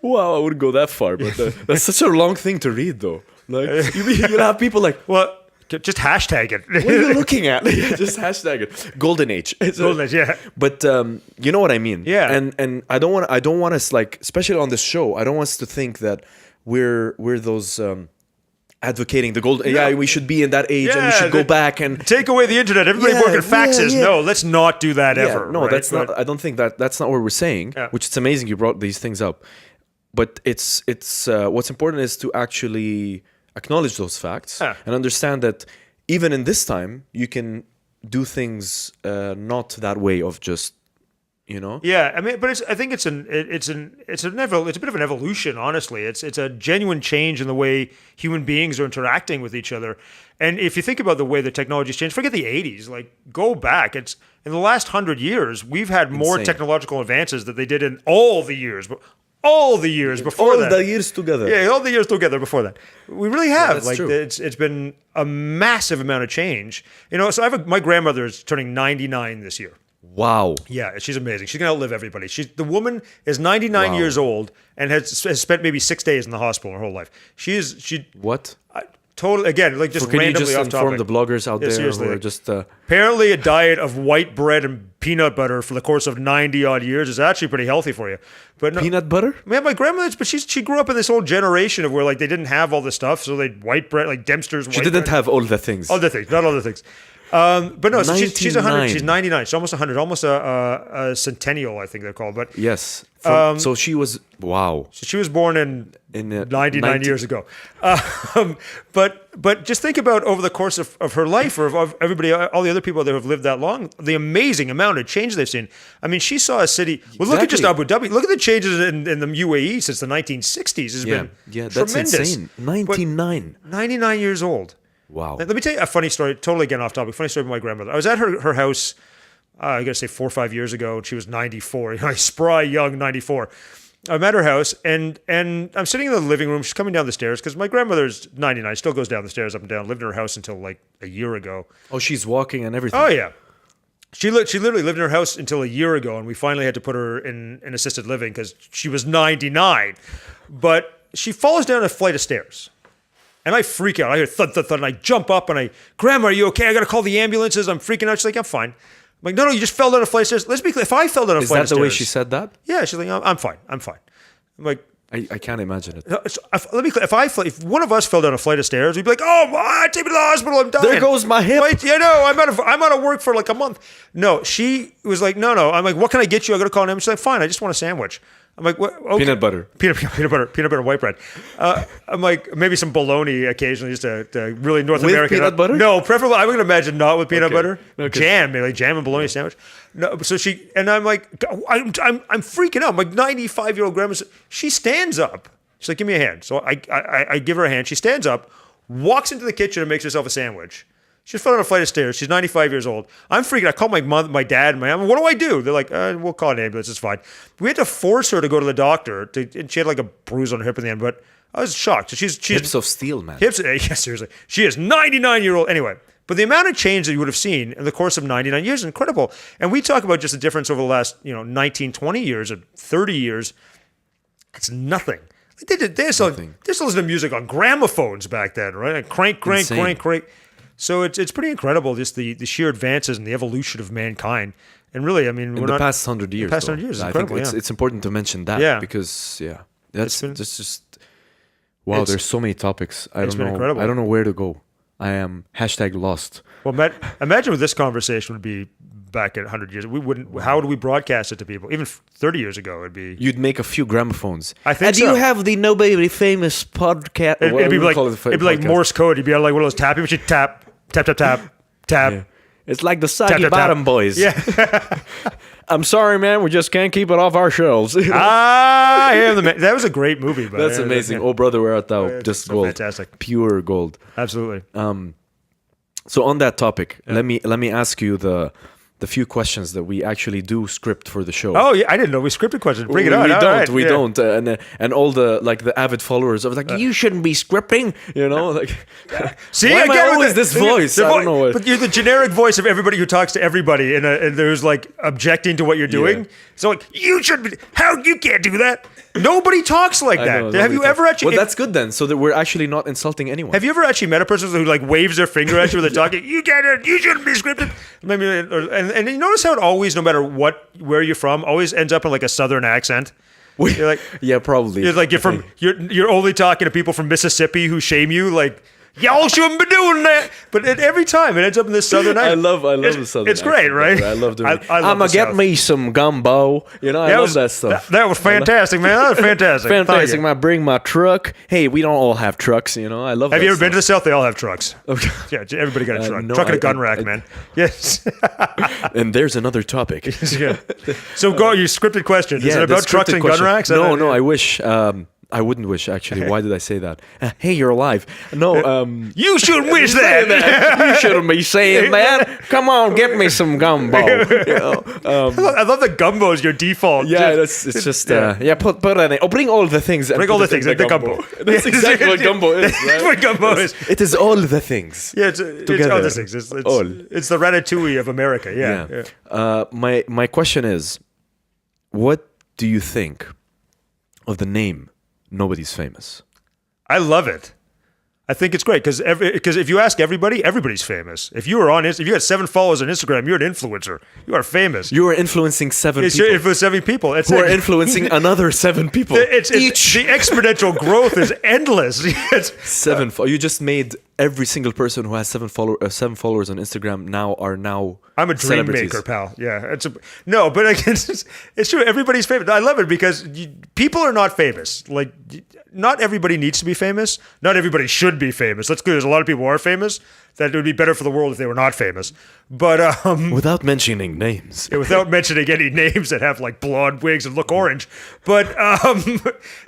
wow, I wouldn't go that far, but that's such a long thing to read, though. Like you'll have people like, well, just hashtag it. What are you looking at? Just hashtag it. Golden age. Golden age, yeah. But you know what I mean. Yeah. And I don't want us, like, especially on this show, I don't want us to think that we're those advocating the golden. Yeah, we should be in that age and we should go back and take away the internet. Everybody working faxes. No, let's not do that ever. No, right? that's not. I don't think that's not what we're saying. Yeah. Which it's amazing you brought these things up. But it's what's important is to actually acknowledge those facts and understand that even in this time you can do things not that way of just, you know. Yeah, I mean, but I think it's a bit of an evolution. Honestly, it's a genuine change in the way human beings are interacting with each other. And if you think about the way the technology's changed, forget the 80s. Like, go back. It's in the last 100 years we've had more technological advances than they did in all the years. All the years before that. All the years together. Yeah, all the years together before that. We really have. That's like, true. It's been a massive amount of change. You know, so my grandmother is turning 99 this year. Wow. Yeah, she's amazing. She's gonna outlive everybody. The woman is 99 years old and has spent maybe 6 days in the hospital her whole life. What? Totally, again, like just randomly off topic. Can you just inform the bloggers out there seriously, who are just... apparently a diet of white bread and peanut butter for the course of 90 odd years is actually pretty healthy for you. But peanut butter? Man, my grandmother, but she grew up in this old generation of where like they didn't have all this stuff, so they white bread, like Dempster's white bread. She didn't have all the things. All the things, not all the things. But no, so she's 100. She's 99. She's almost 100. Almost a centennial, I think they're called. But yes. So she was wow. So she was born in 99 years ago. But just think about over the course of her life, or of everybody, all the other people that have lived that long, the amazing amount of change they've seen. I mean, she saw a city. Well, look at just Abu Dhabi. Look at the changes in the UAE since the 1960s. Has been that's tremendous. Insane. 99. 99 years old. Wow. Let me tell you a funny story, totally again off topic, funny story about my grandmother. I was at her house, I gotta say 4 or 5 years ago, and she was 94, a spry young 94. I'm at her house, and I'm sitting in the living room. She's coming down the stairs, because my grandmother's 99, still goes down the stairs up and down, lived in her house until like a year ago. Oh, she's walking and everything. Oh, yeah. She literally lived in her house until a year ago, and we finally had to put her in assisted living because she was 99. But she falls down a flight of stairs. And I freak out. I hear thud, thud, thud, and I jump up and Grandma, are you okay? I got to call the ambulances. I'm freaking out. She's like, I'm fine. I'm like, no, you just fell down a flight of stairs. Let's be clear. If I fell down a flight of stairs. Is that the way she said that? Yeah, she's like, I'm fine. I'm like, I can't imagine it. Let me clear. If one of us fell down a flight of stairs, we'd be like, oh, take me to the hospital. I'm dying. There goes my hip. Right? Yeah, no, I'm out of work for like a month. No, she was like, no. I'm like, what can I get you? I got to call an ambulance. She's like, fine. I just want a sandwich. I'm like, what? Okay. Peanut butter, white bread. I'm like, maybe some bologna occasionally, just to really North with American. Peanut butter? No, preferably. I would imagine not with peanut butter. Okay. Jam, maybe like jam and bologna sandwich. No, so I'm like, I'm freaking out. I'm like 95-year-old grandma. She stands up. She's like, give me a hand. So I give her a hand. She stands up, walks into the kitchen, and makes herself a sandwich. She fell down a flight of stairs. She's 95 years old. I'm freaking out. I call my mother, my dad, and my mom. What do I do? They're like, we'll call an ambulance. It's fine. We had to force her to go to the doctor. And she had like a bruise on her hip in the end, but I was shocked. So she's hips of steel, man. Yeah, seriously. She is 99-year-old. Anyway, but the amount of change that you would have seen in the course of 99 years is incredible. And we talk about just the difference over the last 19, 20 years or 30 years. It's nothing. They still listened to music on gramophones back then, right? Like crank. So it's pretty incredible, just the sheer advances and the evolution of mankind. And really, I mean, in the past 100 years. Past 100 years, it's incredible. I think it's important to mention that. Yeah. Because that's just wow. There's so many topics. It's been incredible. I don't know where to go. I am #lost. Well, imagine what this conversation would be back at 100 years. We wouldn't. How would we broadcast it to people? Even 30 years ago, it'd be. You'd make a few gramophones. I think. And so. You have the nobody famous podcast. It'd be like Morse code. You'd be like one of those tapping machines. Tap. Yeah. It's like the Soggy Tap, tap, tap. Bottom Boys. Yeah. I'm sorry, man. We just can't keep it off our shelves. I am the man. That was a great movie. But That's amazing. Oh, brother, where art thou? Yeah, Just so gold. fantastic. Pure gold. Absolutely. So on that topic, let me ask you the few questions that we actually do script for the show. Oh, yeah. I didn't know we scripted questions. Bring it on. We All don't. right. We Yeah. don't. And all the avid followers are like, you shouldn't be scripting. You know, like. See, why am I again with always this voice? I don't know what. But you're the generic voice of everybody who talks to everybody, and there's like objecting to what you're doing. Yeah. So like, you should be. How you can't do that? Nobody talks like I that. know, Have you nobody ever talks. actually? Well, that's good then. So that we're actually not insulting anyone. Have you ever actually met a person who like waves their finger at you when they're talking? You can't. You shouldn't be scripted. Maybe, and you notice how it always, no matter where you're from, always ends up in like a southern accent. You're like, yeah, probably. You're like you're only talking to people from Mississippi who shame you. Like, y'all shouldn't be doing that. But every time it ends up in this southern accent. I love the southern. It's great, accent, right? I love doing it. I love I'm gonna the get South. me some gumbo. You know, I love that stuff. That was fantastic, man. That was fantastic. Fantastic. Thank you. I bring my truck. Hey, we don't all have trucks, you know. I love. Have you ever been to the South? They all have trucks. Okay. Yeah, everybody got a truck. no, Truck and a gun I- rack, I- man. Yes. And there's another topic. Yeah. So go your scripted question. Is it the about trucks scripted and question. gun racks? No, I wish. I wouldn't wish actually. Why did I say that? Hey, you're alive. No. You should wish Say that. you shouldn't be saying that. Come on, get me some gumbo. You know? I love the gumbo is your default. Yeah, it's just put that in. Oh, bring all the things. and Bring put all the it things in like the gumbo. That's exactly what gumbo is. That's Right? what gumbo is. It is all the things. Yeah, it's Together. all the things. It's All. It's the ratatouille of America. Yeah. My question is, what do you think of the name Nobody's Famous? I love it. I think it's great because if you ask everybody, everybody's famous. If you got 7 followers on Instagram, you're an influencer. You are famous. You are influencing 7 It's people for 7 people. It's who are like- influencing another 7 people. It's Each. the exponential growth is endless. It's, 7. You just made every single person who has 7 followers on Instagram are now. I'm a dream celebrities. maker, pal. Yeah, but like, it's true. Everybody's famous. I love it because people are not famous. Like, not everybody needs to be famous. Not everybody should be famous. Let's clear. There's a lot of people who are famous. That it would be better for the world if they were not famous. But Without mentioning names. without mentioning any names that have like blonde wigs and look orange. But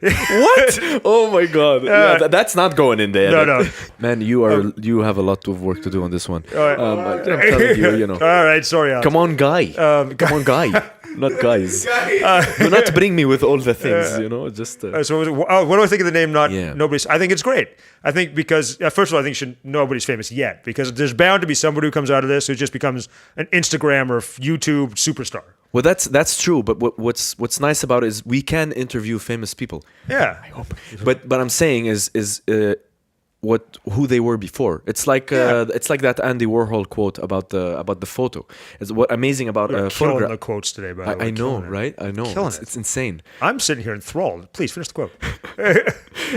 What? Oh my god! That's not going in there. No. Man, you have a lot of work to do on this one. I'm telling you, you know. All right, sorry. Alex. Come on, guy. Come on, guy. Not guys. Do not bring me with all the things. You know, just. So what do I think of the name? Yeah. Nobody's. I think it's great. I think because first of all, I think nobody's famous yet because there's bound to be somebody who comes out of this who just becomes an Instagram or YouTube superstar. Well, that's true. But what's nice about it is we can interview famous people. Yeah. But I'm saying is who they were before. It's like that Andy Warhol quote about the photo. It's what amazing about Killing photograph. the quotes today, by the way. I know, Killing it. right? I know. Killing it. It's insane. I'm sitting here enthralled. Please finish the quote.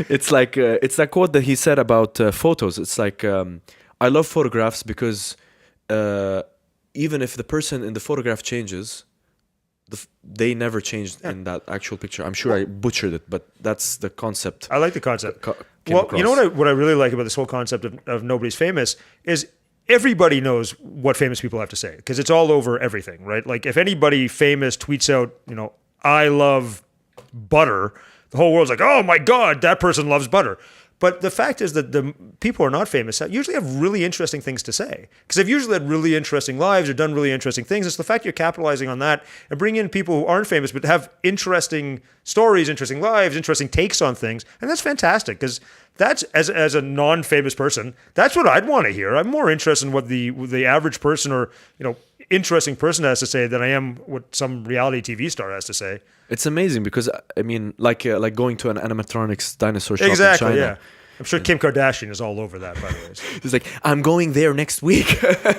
It's like it's that quote that he said about photos. It's like I love photographs because even if the person in the photograph changes, they never changed in that actual picture. I'm sure I butchered it, but that's the concept. I like the concept. came Well, across. you know what I really like about this whole concept of nobody's famous is everybody knows what famous people have to say because it's all over everything, right? Like if anybody famous tweets out, I love butter, the whole world's like, oh my God, that person loves butter. But the fact is that the people who are not famous usually have really interesting things to say because they've usually had really interesting lives or done really interesting things. It's the fact you're capitalizing on that and bring in people who aren't famous but have interesting stories, interesting lives, interesting takes on things. And that's fantastic because that's, as a non-famous person, that's what I'd want to hear. I'm more interested in what the average person or, interesting person has to say than I am what some reality TV star has to say. It's amazing because I mean, like going to an animatronics dinosaur shop Exactly, in China. yeah. I'm sure Kim Kardashian is all over that, by the way. He's like, I'm going there next week.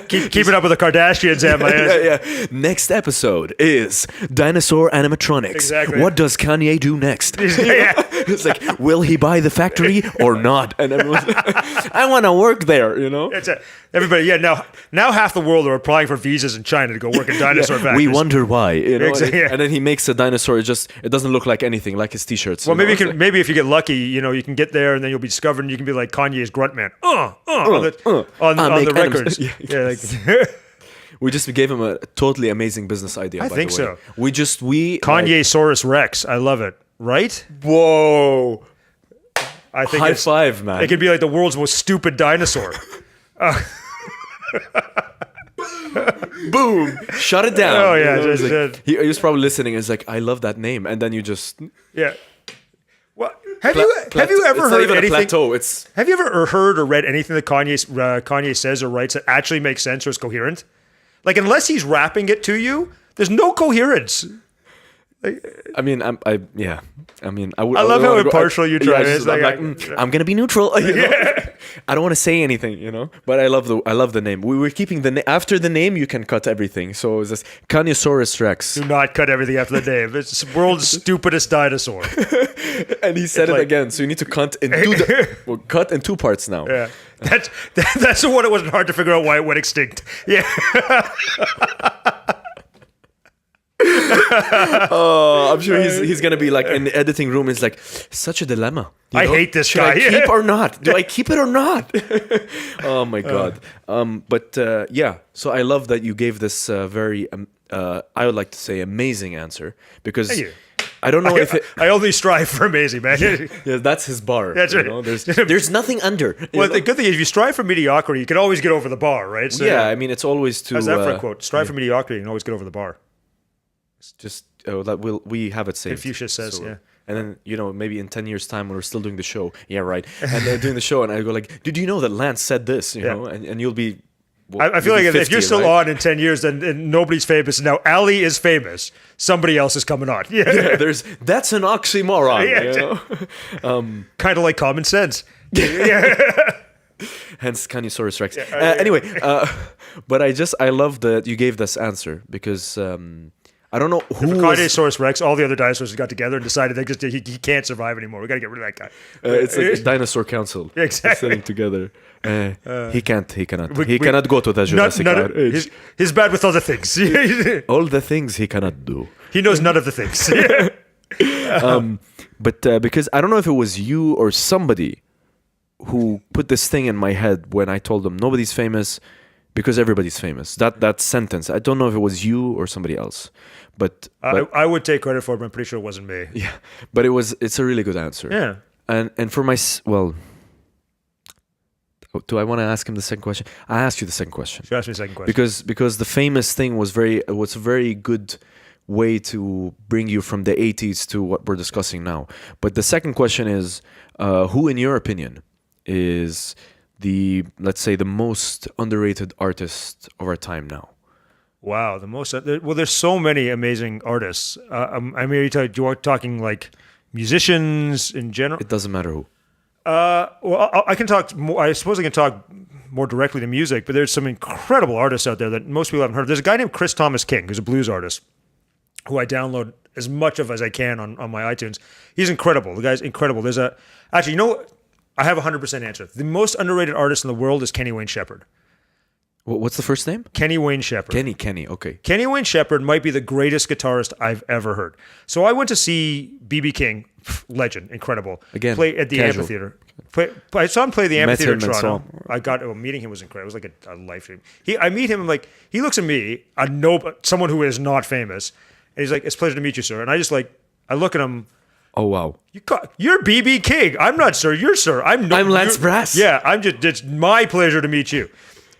Keeping up with the Kardashians, am I? yeah. Next episode is Dinosaur Animatronics. Exactly. What does Kanye do next? Yeah. It's like, will he buy the factory or not? And everyone's like, I want to work there, It's everybody, now half the world are applying for visas in China to go work in dinosaur factories. We wonder why, Exactly, yeah. And then he makes a dinosaur. It doesn't look like anything, like his t-shirts. Well, maybe if you get lucky, you can get there and then you'll be discovered and you can be like Kanye's grunt man. On the make records. animals. Yeah, Yeah, like, We just gave him a totally amazing business idea. I by think the way. so. We Kanye-saurus Rex. I love it. Right? Whoa! I think High five, man. It could be like the world's most stupid dinosaur. Boom! Shut it down. Oh yeah, You know, just, he was probably listening. He's like, I love that name, and then you just yeah. Well, have you ever it's not heard even a anything? plateau. It's Have you ever heard or read anything that Kanye says or writes that actually makes sense or is coherent? Like, unless he's rapping it to you, there's no coherence. I mean, I yeah. I mean, I love how impartial you try. Yeah, It's like, I'm gonna be neutral. You know? I don't want to say anything, you know. But I love the name. We were keeping the after the name. You can cut everything. So it's this Kanyosaurus Rex. Do not cut everything after the name. It's the world's stupidest dinosaur. And he said it again. So you need to cut in two parts now. Yeah, that's the one. It wasn't hard to figure out why it went extinct. Yeah. Oh, I'm sure he's gonna be like in the editing room. It's like such a dilemma. I hate this Should guy. I keep or not? Do I keep it or not? Oh my god. Yeah. So I love that you gave this very I would like to say amazing answer because Thank you. I don't know if it. I only strive for amazing, man. Yeah, that's his bar. That's you right. know? There's nothing under. Well, the good thing is if you strive for mediocrity, you can always get over the bar, right? So, yeah, I mean it's always to. how's that for a quote? Strive for mediocrity, you can always get over the bar. Just that we have it saved. Confucius says, So, yeah. And then maybe in 10 years' time when we're still doing the show, yeah, right. And they're doing the show, and I go like, "Did you know that Lance said this?" You know, and you'll be. Well, I feel like you'll be if you're 50, still right? on in 10 years, then nobody's famous. Now Ali is famous. Somebody else is coming on. Yeah, Yeah, that's an oxymoron. Yeah, You know? kind of like common sense. Yeah. Hence Kanyosaurus Rex. Anyway, but I love that you gave this answer because I don't know who was, Dinosaurus Rex, all the other dinosaurs got together and decided that he can't survive anymore. We got to get rid of that guy. it's like a dinosaur council Exactly. sitting together. He cannot go to the Jurassic Age. He's bad with other things. All the things he cannot do. He knows none of the things. But because I don't know if it was you or somebody who put this thing in my head when I told them nobody's famous because everybody's famous. That sentence. I don't know if it was you or somebody else. But I would take credit for it, but I'm pretty sure it wasn't me. yeah, but it's a really good answer. Yeah. And for do I want to ask him the second question? I ask you the second question. Should ask me the second question. Because the famous thing was a very good way to bring you from the 80s to what we're discussing now. But the second question is, who in your opinion is let's say the most underrated artist of our time now? Wow, there's so many amazing artists. I mean, you're talking like musicians in general. It doesn't matter who. Well, I can talk more. I suppose I can talk more directly to music, but there's some incredible artists out there that most people haven't heard of. There's a guy named Chris Thomas King, who's a blues artist, who I download as much of as I can on my iTunes. He's incredible. The guy's incredible. Actually, you know what? I have a 100% answer. The most underrated artist in the world is Kenny Wayne Shepherd. What's the first name? Kenny Wayne Shepherd. Kenny. Okay. Kenny Wayne Shepherd might be the greatest guitarist I've ever heard. So I went to see B.B. King, legend, incredible. Again, play at the casual. amphitheater. I saw him play at the amphitheater in him and Toronto. Meeting him was incredible. It was like a life dream. I meet him like he looks at me, someone who is not famous, and he's like, "It's a pleasure to meet you, sir." And I look at him. Oh wow. You're B.B. King. I'm not sir. You're sir. I'm Lance Brass. Yeah, it's my pleasure to meet you.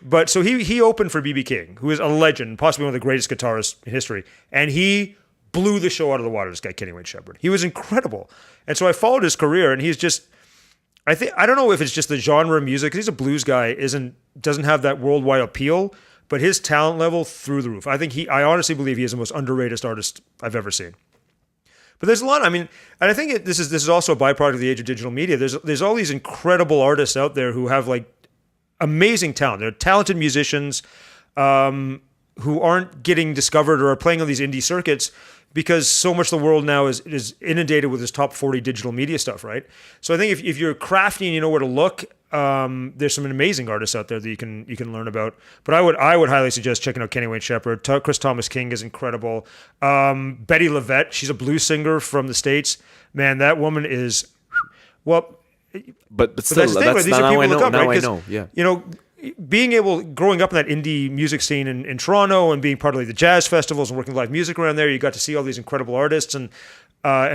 But so he opened for B.B. King, who is a legend, possibly one of the greatest guitarists in history, and he blew the show out of the water. This guy Kenny Wayne Shepherd, he was incredible, and so I followed his career, and he's just, I don't know if it's just the genre of music. 'Cause he's a blues guy, doesn't have that worldwide appeal, but his talent level through the roof. I honestly believe he is the most underrated artist I've ever seen. But there's a lot. I mean, and I think this is also a byproduct of the age of digital media. There's all these incredible artists out there who have like amazing talent. They're talented musicians who aren't getting discovered or are playing on these indie circuits because so much of the world now is inundated with this top 40 digital media stuff, right? So I think if you're crafty and you know where to look, there's some amazing artists out there that you can learn about. But I would highly suggest checking out Kenny Wayne Shepherd. Chris Thomas King is incredible. Betty LaVette, she's a blues singer from the States. Man, that woman is well. But still, that's these are now people I to look know. up, Now right? I know. Yeah. You know, growing up in that indie music scene in Toronto and being part of like the jazz festivals and working live music around there, you got to see all these incredible artists and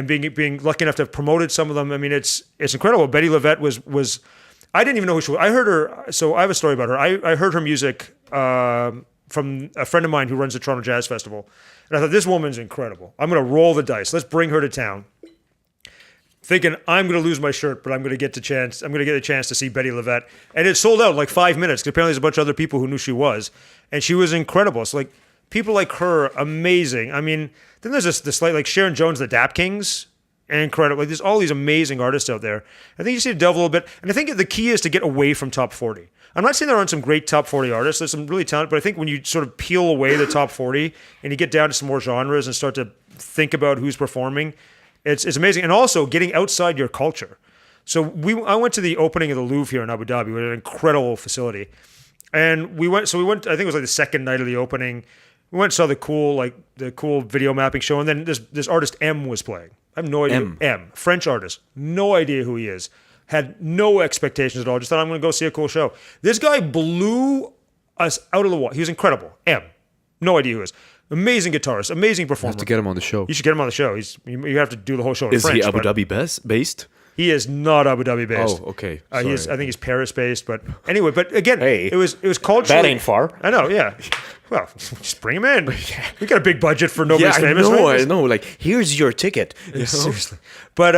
being lucky enough to have promoted some of them. I mean, it's incredible. Betty LaVette was I didn't even know who she was. I heard her. So I have a story about her. I heard her music from a friend of mine who runs the Toronto Jazz Festival, and I thought, this woman's incredible. I'm going to roll the dice. Let's bring her to town. Thinking I'm going to lose my shirt, but I'm going to get a chance to see Betty LaVette, and it sold out in like 5 minutes. Because apparently there's a bunch of other people who knew she was, and she was incredible. So like people like her, amazing. I mean, then there's this like Sharon Jones, the Dap Kings, incredible. Like there's all these amazing artists out there. I think you just need to delve a little bit, and I think the key is to get away from top 40. I'm not saying there aren't some great top 40 artists. There's some really talented, but I think when you sort of peel away the top 40 and you get down to some more genres and start to think about who's performing, it's amazing. And also getting outside your culture. So I went to the opening of the Louvre here in Abu Dhabi. We had an incredible facility. And we went, I think it was like the second night of the opening. We went and saw the cool video mapping show. And then this artist M was playing. I have no idea. M, French artist. No idea who he is. Had no expectations at all. Just thought, I'm going to go see a cool show. This guy blew us out of the water. He was incredible. M. No idea who he is. Amazing guitarist. Amazing performer. You have to get him on the show. You should get him on the show. You have to do the whole show in French. Is he Abu Dhabi based? He is not Abu Dhabi based. Oh, okay. I think he's Paris based. But anyway, but again, it was culturally. That ain't far. I know, yeah. Well, just bring him in. We got a big budget for Nobody's Famous. I know. Like, here's your ticket. Seriously. But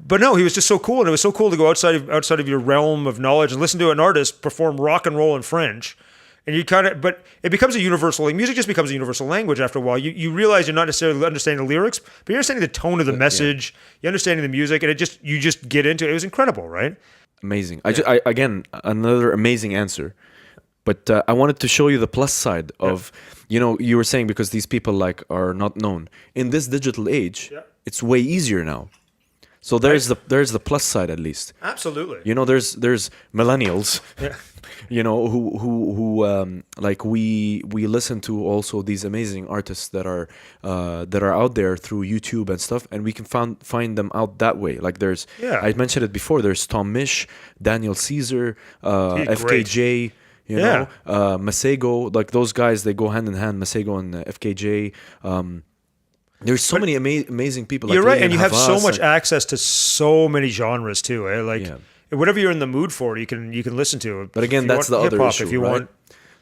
no, he was just so cool, and it was so cool to go outside of your realm of knowledge and listen to an artist perform rock and roll in French. And you but it becomes a universal, like music just becomes a universal language after a while. You realize you're not necessarily understanding the lyrics, but you're understanding the tone of the message, you're understanding the music, and you just get into it. It was incredible, right? Amazing. Again, another amazing answer. But I wanted to show you the plus side of, you were saying because these people like are not known. In this digital age, it's way easier now. So there's the plus side at least. Absolutely. There's millennials. Yeah. Who like we listen to also these amazing artists that are out there through YouTube and stuff, and we can find them out that way. Like there's I mentioned it before. There's Tom Misch, Daniel Caesar, FKJ. Masego, like those guys, they go hand in hand. Masego and FKJ. There's so many amazing people. You're like right, and you have so much access to so many genres too. Whatever you're in the mood for, you can listen to. But again, that's the other issue. If you right? want,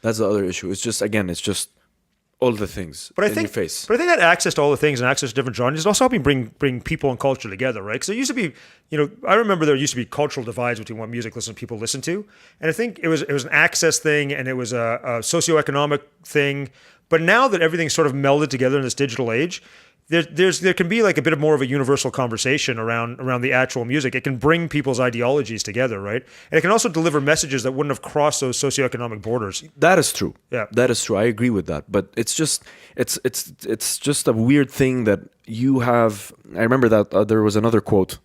that's the other issue. It's just all the things in your face. But I think that access to all the things and access to different genres is also helping bring people and culture together, right? Because it used to be, I remember there used to be cultural divides between what music people listen to, and I think it was an access thing and it was a socioeconomic thing. But now that everything's sort of melded together in this digital age, there can be like a bit of more of a universal conversation around the actual music. It can bring people's ideologies together, right? And it can also deliver messages that wouldn't have crossed those socioeconomic borders. That is true. Yeah, that is true. I agree with that. But it's just a weird thing that you have. I remember that there was another quote,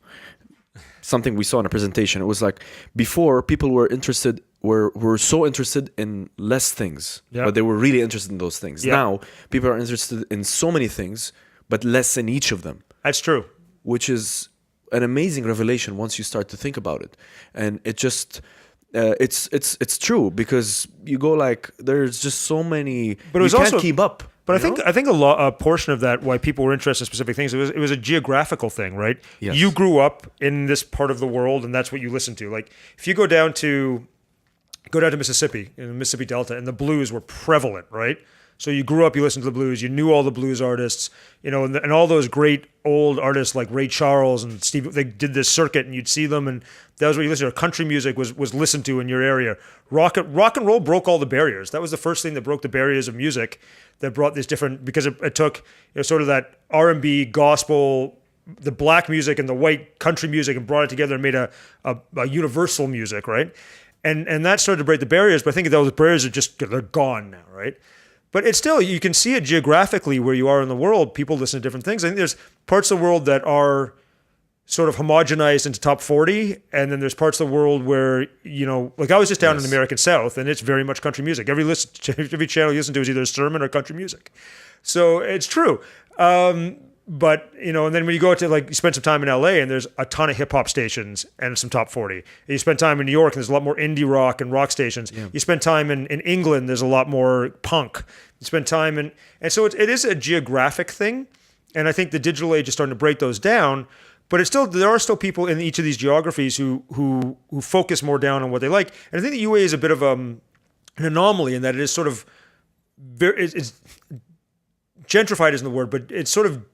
something we saw in a presentation. It was like before people were so interested in less things, but they were really interested in those things. Now people are interested in so many things, but less in each of them. That's true. Which is an amazing revelation once you start to think about it. And it just, it's true because you go like, there's just so many, but you can't keep up. But I think a portion of that, why people were interested in specific things, it was a geographical thing, right? Yes. You grew up in this part of the world and that's what you listen to. Like if you go down to Mississippi, in the Mississippi Delta, and the blues were prevalent, right? So you grew up, you listened to the blues, you knew all the blues artists, and all those great old artists like Ray Charles and Steve. They did this circuit, and you'd see them, and that was what you listened to. Country music was listened to in your area. Rock and roll broke all the barriers. That was the first thing that broke the barriers of music. That brought these different, because it took sort of that R&B, gospel, the black music and the white country music, and brought it together and made a universal music, right? And that started to break the barriers. But I think those barriers they're gone now, right? But it's still, you can see it geographically where you are in the world. People listen to different things. I think there's parts of the world that are sort of homogenized into top 40. And then there's parts of the world where, like I was just down in the American South and it's very much country music. Every channel you listen to is either sermon or country music. So it's true. But, and then when you go to you spend some time in LA and there's a ton of hip hop stations and some top 40. You spend time in New York and there's a lot more indie rock and rock stations. Yeah. You spend time in England, there's a lot more punk. You spend time and so it is a geographic thing. And I think the digital age is starting to break those down. But there are still people in each of these geographies who focus more down on what they like. And I think the UA is a bit of an anomaly in that it is sort of it's gentrified isn't the word, but it's sort of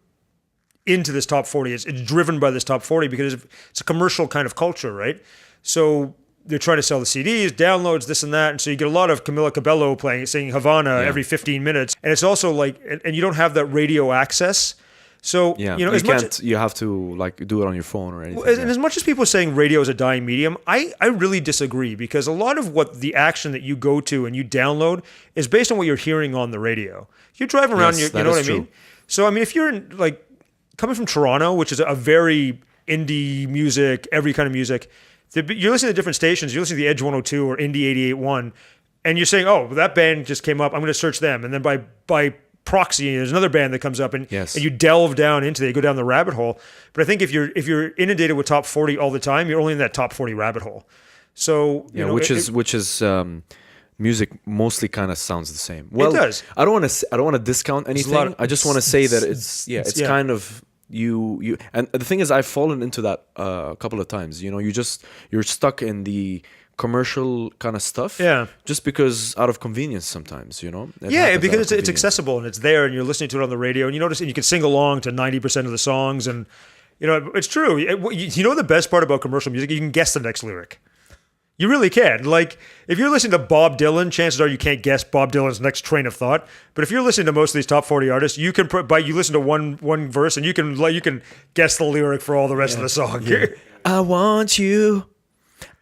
into this top 40. It's driven by this top 40 because it's a commercial kind of culture, right? So they're trying to sell the CDs, downloads, this and that. And so you get a lot of Camila Cabello singing Havana every 15 minutes. And it's also and you don't have that radio access. So, you have to do it on your phone or anything. And as much as people are saying radio is a dying medium, I really disagree because a lot of what the action that you go to and you download is based on what you're hearing on the radio. You're driving around, you know what I mean? So, I mean, if you're coming from Toronto, which is a very indie music, every kind of music, you're listening to different stations. You're listening to the Edge 102 or Indie 88.1, and you're saying, oh, that band just came up. I'm going to search them. And then by proxy, there's another band that comes up, and you delve down into it. You go down the rabbit hole. But I think if you're inundated with top 40 all the time, you're only in that top 40 rabbit hole. So which is music mostly kind of sounds the same. Well, it does. I don't want to discount anything. I just want to say that it's kind of you. And the thing is, I've fallen into that a couple of times. You're stuck in the commercial kind of stuff, just because out of convenience sometimes, because it's accessible and it's there and you're listening to it on the radio and you notice and you can sing along to 90% of the songs and it's true. The best part about commercial music, you can guess the next lyric. You really can. If you're listening to Bob Dylan, chances are you can't guess Bob Dylan's next train of thought. But if you're listening to most of these top 40 artists, you can you listen to one verse and you can guess the lyric for all the rest of the song. Yeah. I want you.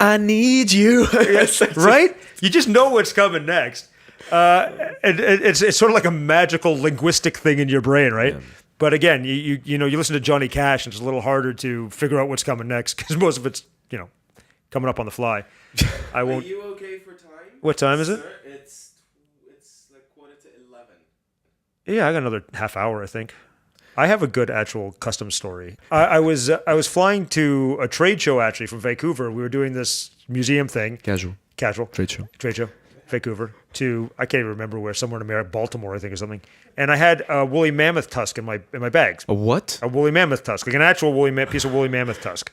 I need you. Right? You just know what's coming next. It's sort of like a magical linguistic thing in your brain, right? Yeah. But again, you listen to Johnny Cash and it's a little harder to figure out what's coming next because most of it's coming up on the fly. I won't. Are you okay for time? What time is it? Sir, it's 11:15. Yeah, I got another half hour, I think. I have a good actual custom story. I was flying to a trade show actually from Vancouver. We were doing this museum thing. Casual. Trade show. Vancouver to I can't even remember where, somewhere in America, Baltimore I think or something. And I had a woolly mammoth tusk in my bags. A what? A woolly mammoth tusk, like an actual piece of woolly mammoth tusk.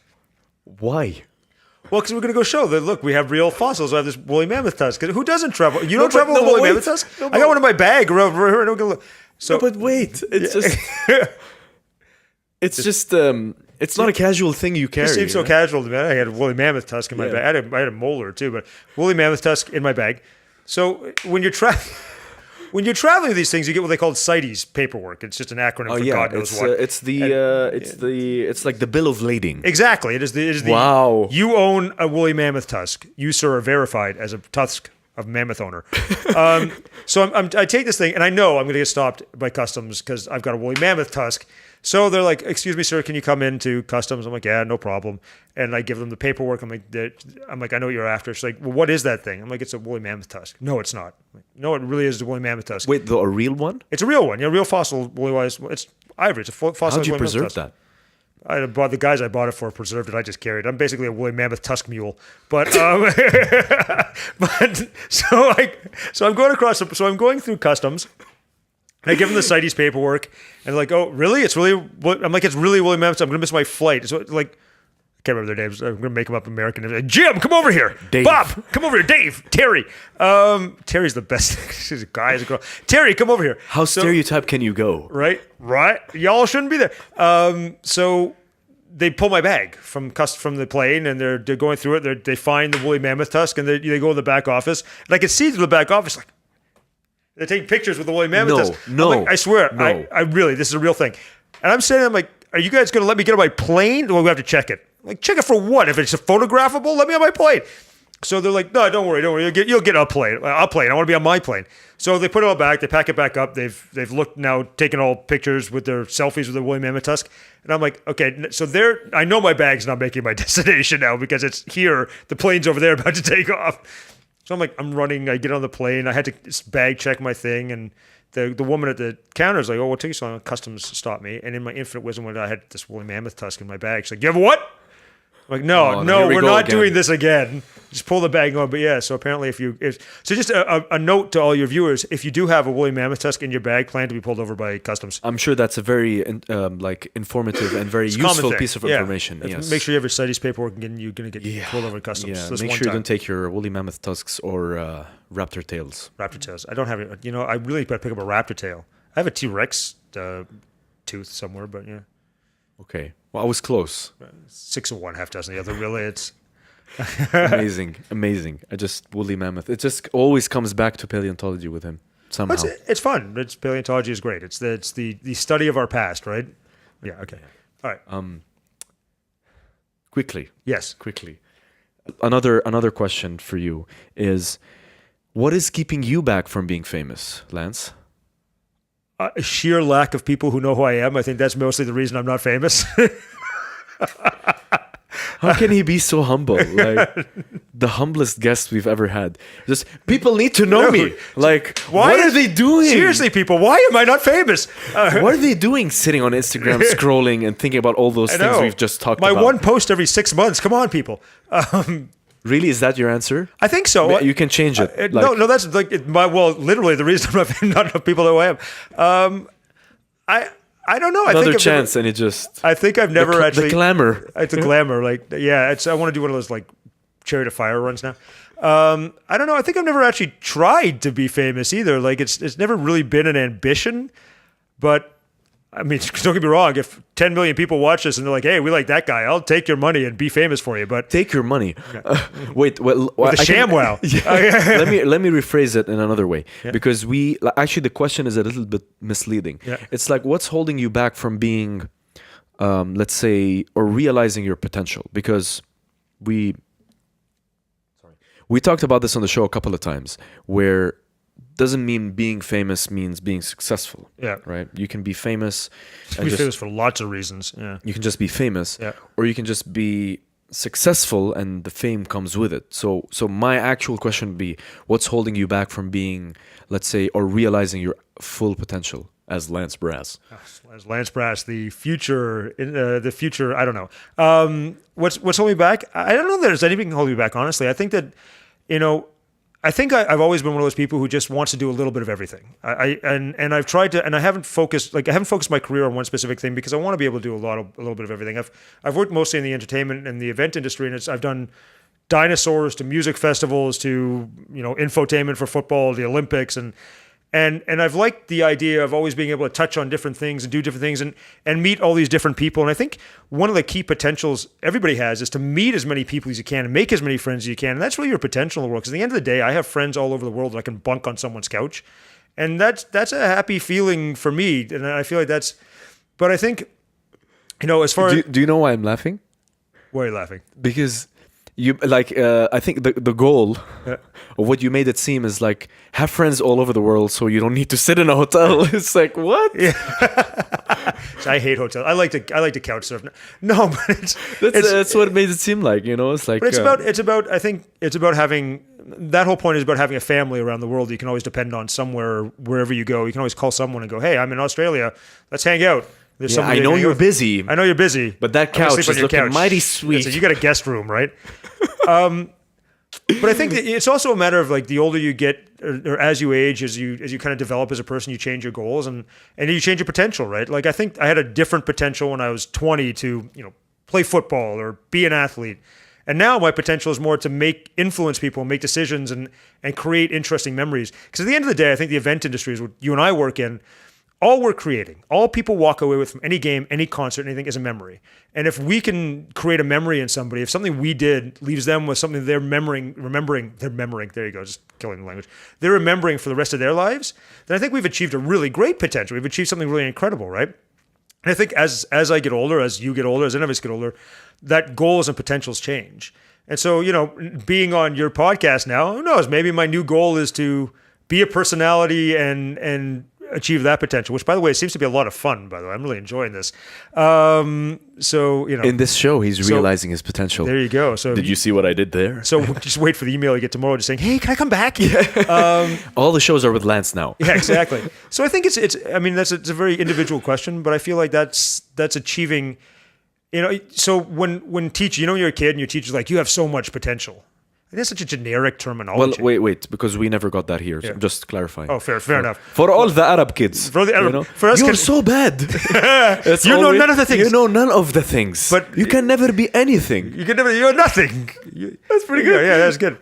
Why? Well, because we're going to go show that, look, we have real fossils. I have this woolly mammoth tusk. Who doesn't travel? You don't travel with a woolly mammoth tusk? I got one in my bag. So, but wait, it's just... it's not a casual thing you carry. It seems so casual to me. I had a woolly mammoth tusk in my bag. I had a molar too, but woolly mammoth tusk in my bag. So when you're traveling with these things, you get what they call CITES paperwork. It's just an acronym for God knows what. It's like the bill of lading. Exactly. It is the wow. You own a woolly mammoth tusk. You, sir, are verified as a tusk of mammoth owner. So I take this thing, and I know I'm going to get stopped by customs because I've got a woolly mammoth tusk. So they're like, "Excuse me, sir, can you come into customs?" I'm like, "Yeah, no problem." And I give them the paperwork. I'm like, "I know what you're after." She's like, "Well, what is that thing?" I'm like, "It's a woolly mammoth tusk." "No, it's not." I'm like, "No, it really is a woolly mammoth tusk." Wait, a real one? It's a real one. Yeah, real fossil woolly wise. It's ivory. It's a fossil. How'd you preserve that? The guys I bought it for preserved it. I just carried it. I'm basically a woolly mammoth tusk mule. But so I'm going across. So I'm going through customs. And I give them the CITES paperwork, and they're like, "Oh, really? It's really?" I'm like, "It's really woolly mammoth. I'm going to miss my flight." So like, I can't remember their names. I'm going to make them up American names. Like, "Jim, come over here. Dave. Bob, come over here. Dave, Terry. Terry's the best. She's a guy, he's a girl. Terry, come over here." How stereotype can you go? Right. Y'all shouldn't be there. So they pull my bag from the plane, and they're going through it. They find the woolly mammoth tusk, and they go to the back office, and I can see through the back office like. They're taking pictures with the woolly mammoth tusk. No. Like, I swear, no. I really, this is a real thing. And I'm saying, I'm like, "Are you guys going to let me get on my plane? Well, we have to check it." I'm like, "Check it for what? If it's photographable, let me on my plane." So they're like, "No, don't worry. You'll get a plane. I want to be on my plane." So they put it all back. They pack it back up. They've looked now, taken all pictures with their selfies with the woolly mammoth tusk. And I'm like, okay, so I know my bag's not making my destination now because it's here. The plane's over there about to take off. So I'm running, I get on the plane, I had to bag check my thing, and the woman at the counter is like, "Oh, what took you so long?" Customs stopped me, and in my infinite wisdom, when I had this woolly mammoth tusk in my bag, she's like, "You have what?" I'm like, no, we're not doing this again. Just pull the bag on. But yeah, so apparently so just a note to all your viewers, if you do have a woolly mammoth tusk in your bag, plan to be pulled over by customs. I'm sure that's a very informative and very useful piece of information. Yes. Make sure you have your studies paperwork and you're going to get pulled over by customs. Yeah, make sure you don't take your woolly mammoth tusks or raptor tails. Raptor tails. I don't have it. I really got to pick up a raptor tail. I have a T-Rex tooth somewhere, but yeah. Okay. Well, I was close. 6 of one, half dozen the other. Really, it's amazing. Woolly mammoth. It just always comes back to paleontology with him somehow. It's fun. Paleontology is great. It's the study of our past, right? Yeah. Okay. All right. Quickly. Yes. Quickly. Another question for you is, what is keeping you back from being famous, Lance? A sheer lack of people who know who I am. I think that's mostly the reason I'm not famous. How can he be so humble? Like the humblest guest we've ever had. Just people need to know me. Like, what are they doing? Seriously, people, why am I not famous? What are they doing sitting on Instagram scrolling and thinking about all those things we've just talked about? My one post every 6 months. Come on, people. Really, is that your answer? I think so. You can change it. No, that's like literally the reason not enough people know who I am. I don't know. Another chance, and it just. I think I've never actually the glamour. It's a glamour, like I want to do one of those like chariot of fire runs now. I don't know. I think I've never actually tried to be famous either. Like it's never really been an ambition, but. I mean, don't get me wrong. If 10 million people watch this and they're like, "Hey, we like that guy," I'll take your money and be famous for you. But take your money. Wait, the ShamWow. Let me rephrase it in another way because the question is a little bit misleading. Yeah. It's like, what's holding you back from being, let's say, or realizing your potential? Because we talked about this on the show a couple of times, where doesn't mean being famous means being successful. Yeah. Right? You can be famous. You can be famous for lots of reasons. Yeah. You can just be famous. Yeah. Or you can just be successful and the fame comes with it. So my actual question would be, what's holding you back from being, let's say, or realizing your full potential as Lance Brass? As Lance Brass, the future, I don't know. What's holding me back? I don't know that there's anything holding me back, honestly. I think that, I think I've always been one of those people who just wants to do a little bit of everything. I've tried to, and I haven't focused my career on one specific thing because I want to be able to do a little bit of everything. I've worked mostly in the entertainment and the event industry, and I've done dinosaurs to music festivals to infotainment for football, the Olympics, and I've liked the idea of always being able to touch on different things and do different things and meet all these different people. And I think one of the key potentials everybody has is to meet as many people as you can and make as many friends as you can. And that's really your potential in the world. Because at the end of the day, I have friends all over the world that I can bunk on someone's couch. And that's a happy feeling for me. And I feel like but I think, as far as... Do you know why I'm laughing? Why are you laughing? Because... I think the goal of what you made it seem is like have friends all over the world so you don't need to sit in a hotel. It's like, what? Yeah. So I hate hotels. I like to couch surf. No, but that's what it made it seem like. It's like. But I think it's about having. That whole point is about having a family around the world that you can always depend on somewhere, wherever you go. You can always call someone and go, "Hey, I'm in Australia. Let's hang out." I know you're busy. I know you're busy. But that couch is looking mighty sweet. So you got a guest room, right? But I think that it's also a matter of like the older you get or as you age, as you kind of develop as a person, you change your goals and you change your potential, right? Like I think I had a different potential when I was 20 to, play football or be an athlete. And now my potential is more to influence people, make decisions and create interesting memories. Because at the end of the day, I think the event industry is what you and I work in. All we're creating, all people walk away with from any game, any concert, anything is a memory. And if we can create a memory in somebody, if something we did leaves them with something they're remembering, there you go, just killing the language, they're remembering for the rest of their lives, then I think we've achieved a really great potential. We've achieved something really incredible, right? And I think as I get older, as you get older, as any of us get older, that goals and potentials change. And so, being on your podcast now, who knows, maybe my new goal is to be a personality and achieve that potential, which, by the way, seems to be a lot of fun, by the way. I'm really enjoying this. So, In this show, he's realizing his potential. There you go. So Did you see what I did there? So just wait for the email you get tomorrow just saying, hey, can I come back? All the shows are with Lance now. Yeah, exactly. So I think it's I mean, it's a very individual question, but I feel like that's achieving, so when teach, you're a kid and your teacher's like, you have so much potential. That's such a generic terminology. Well, wait, because we never got that here. So just clarifying. Oh, fair enough. For all the Arab kids. For the Arab, for us, you're so bad. You know none of the things. You know none of the things. But you can never be anything. You're nothing. That's pretty good. Yeah, that's good.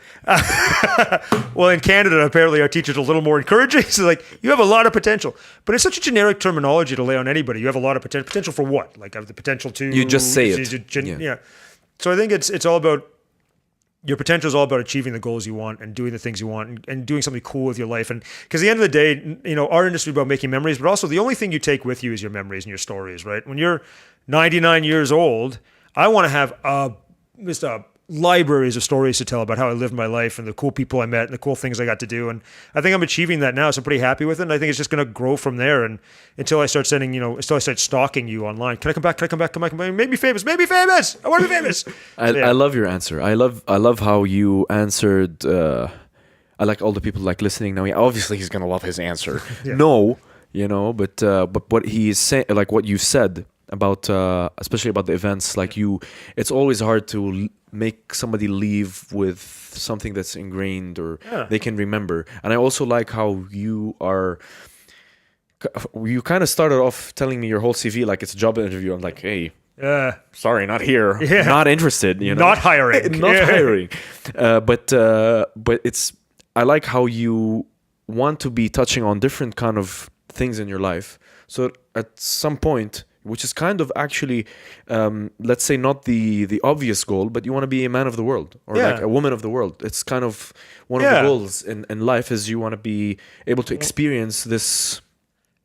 Well, in Canada, apparently our teachers are a little more encouraging. So like, you have a lot of potential. But it's such a generic terminology to lay on anybody. You have a lot of potential. Potential for what? Like, I have the potential to... You just say it. Yeah. So I think it's all about... Your potential is all about achieving the goals you want and doing the things you want and doing something cool with your life. And because at the end of the day, our industry is about making memories, but also the only thing you take with you is your memories and your stories, right? When you're 99 years old, I want to have just libraries of stories to tell about how I lived my life and the cool people I met and the cool things I got to do. And I think I'm achieving that now, so I'm pretty happy with it. And I think it's just going to grow from there. And until I start until I start stalking you online. Can I come back? Can I come back? Come back? Make me famous. Make me famous. I want to be famous. I love your answer. I love how you answered. I like all the people listening now. Obviously, he's gonna love his answer. No, but what he's saying, like what you said about, especially about the events, it's always hard to make somebody leave with something that's ingrained or they can remember. And I also like how you kind of started off telling me your whole CV like it's a job interview. I'm like, hey, sorry, not here. Not interested. Not hiring. Not hiring. But I like how you want to be touching on different kind of things in your life. So at some point, which is kind of actually, let's say not the obvious goal, but you want to be a man of the world or like a woman of the world. It's kind of one of the goals in life is you want to be able to experience this.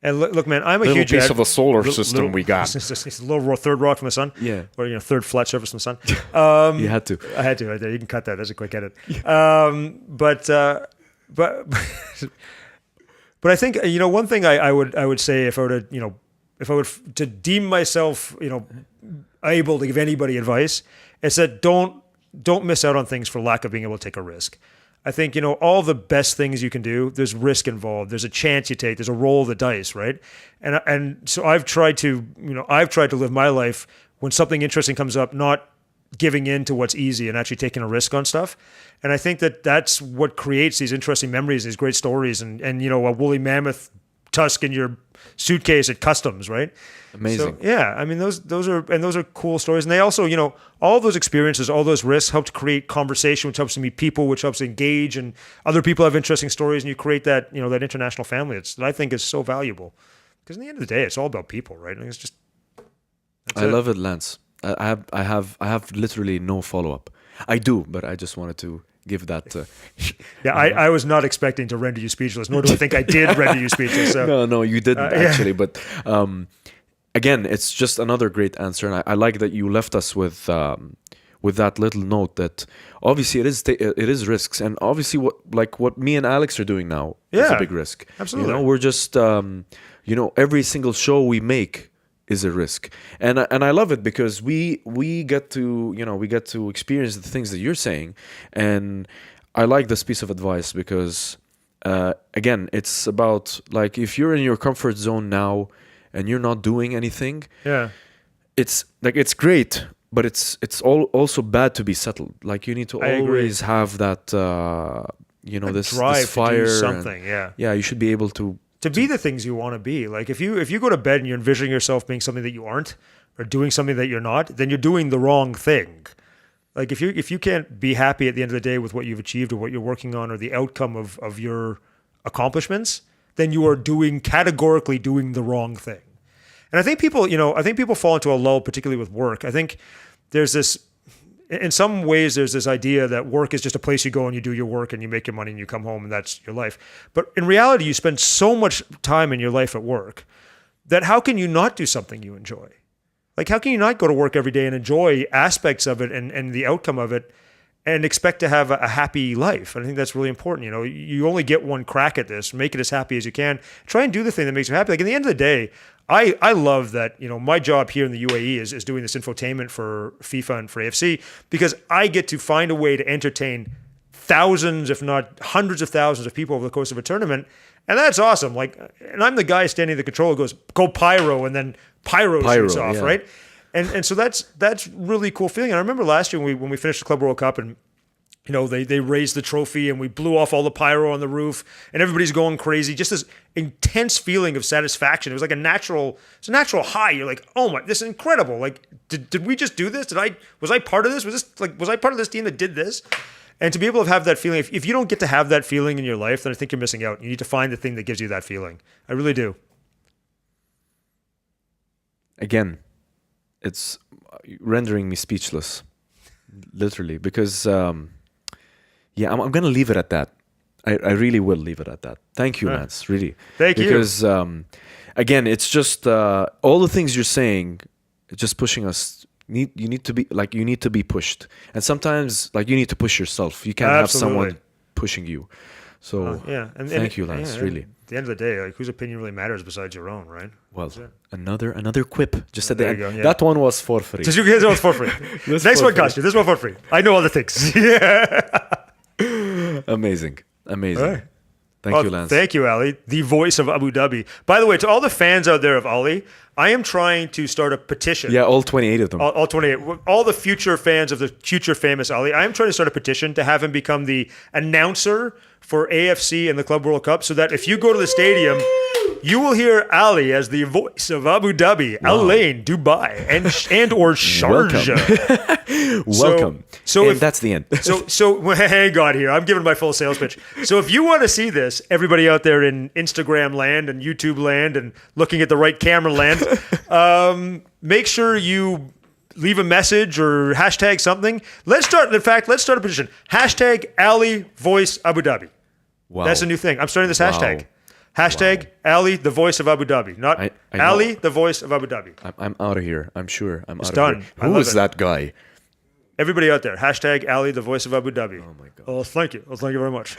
And look, man, I'm a little huge piece of the solar system we got. It's a little third rock from the sun. Yeah. Or, third flat surface from the sun. You had to. I had to right there. You can cut that. That's a quick edit. But I think, one thing I would say if I were to, if I were to deem myself, able to give anybody advice, it's that don't miss out on things for lack of being able to take a risk. I think, all the best things you can do, there's risk involved. There's a chance you take. There's a roll of the dice, right? And so I've tried to live my life when something interesting comes up, not giving in to what's easy and actually taking a risk on stuff. And I think that's what creates these interesting memories, these great stories, and a woolly mammoth tusk in your suitcase at customs, right? Amazing. So, yeah, I mean those are cool stories, and they also, all those experiences, all those risks help to create conversation, which helps to meet people, which helps to engage, and other people have interesting stories, and you create that that international family. That I think is so valuable, because in the end of the day, it's all about people, right? And it's just. I love it, Lance. I have literally no follow up. I do, but I just wanted to give that. I was not expecting to render you speechless, nor do I think I did render you speechless. So. No, you didn't actually. But again, it's just another great answer, and I like that you left us with that little note that obviously it is risks, and obviously what me and Alex are doing now is a big risk. Absolutely, we're just every single show we make is a risk, and I love it because we get to experience the things that you're saying, and I like this piece of advice because again, it's about like if you're in your comfort zone now and you're not doing anything, it's like it's great, but it's also bad to be settled. Like you need to always have that this drive this fire to do something. You should be able to be the things you want to be. Like if you go to bed and you're envisioning yourself being something that you aren't or doing something that you're not, then you're doing the wrong thing. Like if you can't be happy at the end of the day with what you've achieved or what you're working on or the outcome of your accomplishments, then you are categorically doing the wrong thing. And I think people fall into a lull, particularly with work. I think there's this, in some ways, there's this idea that work is just a place you go and you do your work and you make your money and you come home and that's your life. But in reality, you spend so much time in your life at work that how can you not do something you enjoy? Like, how can you not go to work every day and enjoy aspects of it and the outcome of it and expect to have a happy life. I think that's really important. You know, you only get one crack at this. Make it as happy as you can. Try and do the thing that makes you happy. Like, at the end of the day, I love that, you know, my job here in the UAE is doing this infotainment for FIFA and for AFC, because I get to find a way to entertain thousands, if not hundreds of thousands of people over the course of a tournament. And that's awesome. Like, and I'm the guy standing at the controller who goes, go pyro, and then pyro shoots off, yeah. right? And so that's really cool feeling. And I remember last year when we finished the Club World Cup, and you know, they raised the trophy and we blew off all the pyro on the roof and everybody's going crazy. Just this intense feeling of satisfaction. It was like it's a natural high. You're like, oh my, this is incredible. Like, did we just do this? Was I part of this? Was I part of this team that did this? And to be able to have that feeling, if you don't get to have that feeling in your life, then I think you're missing out. You need to find the thing that gives you that feeling. I really do. Again, it's rendering me speechless, literally, because yeah, I'm gonna leave it at that. I really will leave it at that. Thank you, Lance. Really, thank you. Because again, it's just all the things you're saying, just pushing us. You need to be pushed, and sometimes like you need to push yourself. You can't have someone pushing you. So thank you, Lance. Really. At the end of the day, like, whose opinion really matters besides your own, right? Well, another quip just at the end. Go, yeah. That one was for free. Just you guys was for free. Next one cost you. This one for free. I know other things. Yeah. Amazing. Right. Thank you, Lance. Thank you, Ali, the voice of Abu Dhabi. By the way, to all the fans out there of Ali, I am trying to start a petition. Yeah, all 28 of them. All 28. All the future fans of the future famous Ali, I am trying to start a petition to have him become the announcer for AFC and the Club World Cup, so that if you go to the stadium, you will hear Ali as the voice of Abu Dhabi, Al Ain, Dubai, and or Sharjah. Welcome. So and that's the end. so hang on here. I'm giving my full sales pitch. So if you want to see this, everybody out there in Instagram land and YouTube land and looking at the right camera land, make sure you leave a message or hashtag something. Let's start a petition. Hashtag Ali Voice Abu Dhabi. Wow. That's a new thing. I'm starting this hashtag. Hashtag Ali, the voice of Abu Dhabi. Not I Ali, the voice of Abu Dhabi. I'm out of here. I'm sure. I'm out done. of here. I Who love is it. that guy? Everybody out there, hashtag Ali, the voice of Abu Dhabi. Oh my God. Oh, thank you. Well, thank you very much.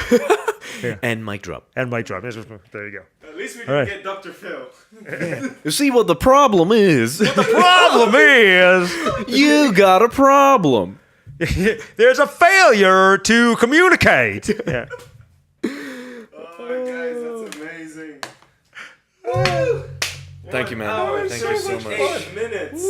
And mic drop. And mic drop. There you go. At least we All right. didn't get Dr. Phil. You see what the problem is? Problem is, You got a problem. there's a failure to communicate. Yeah. Oh, guys, that's amazing. Thank you, man. Hour, Thank you so much. 8 minutes.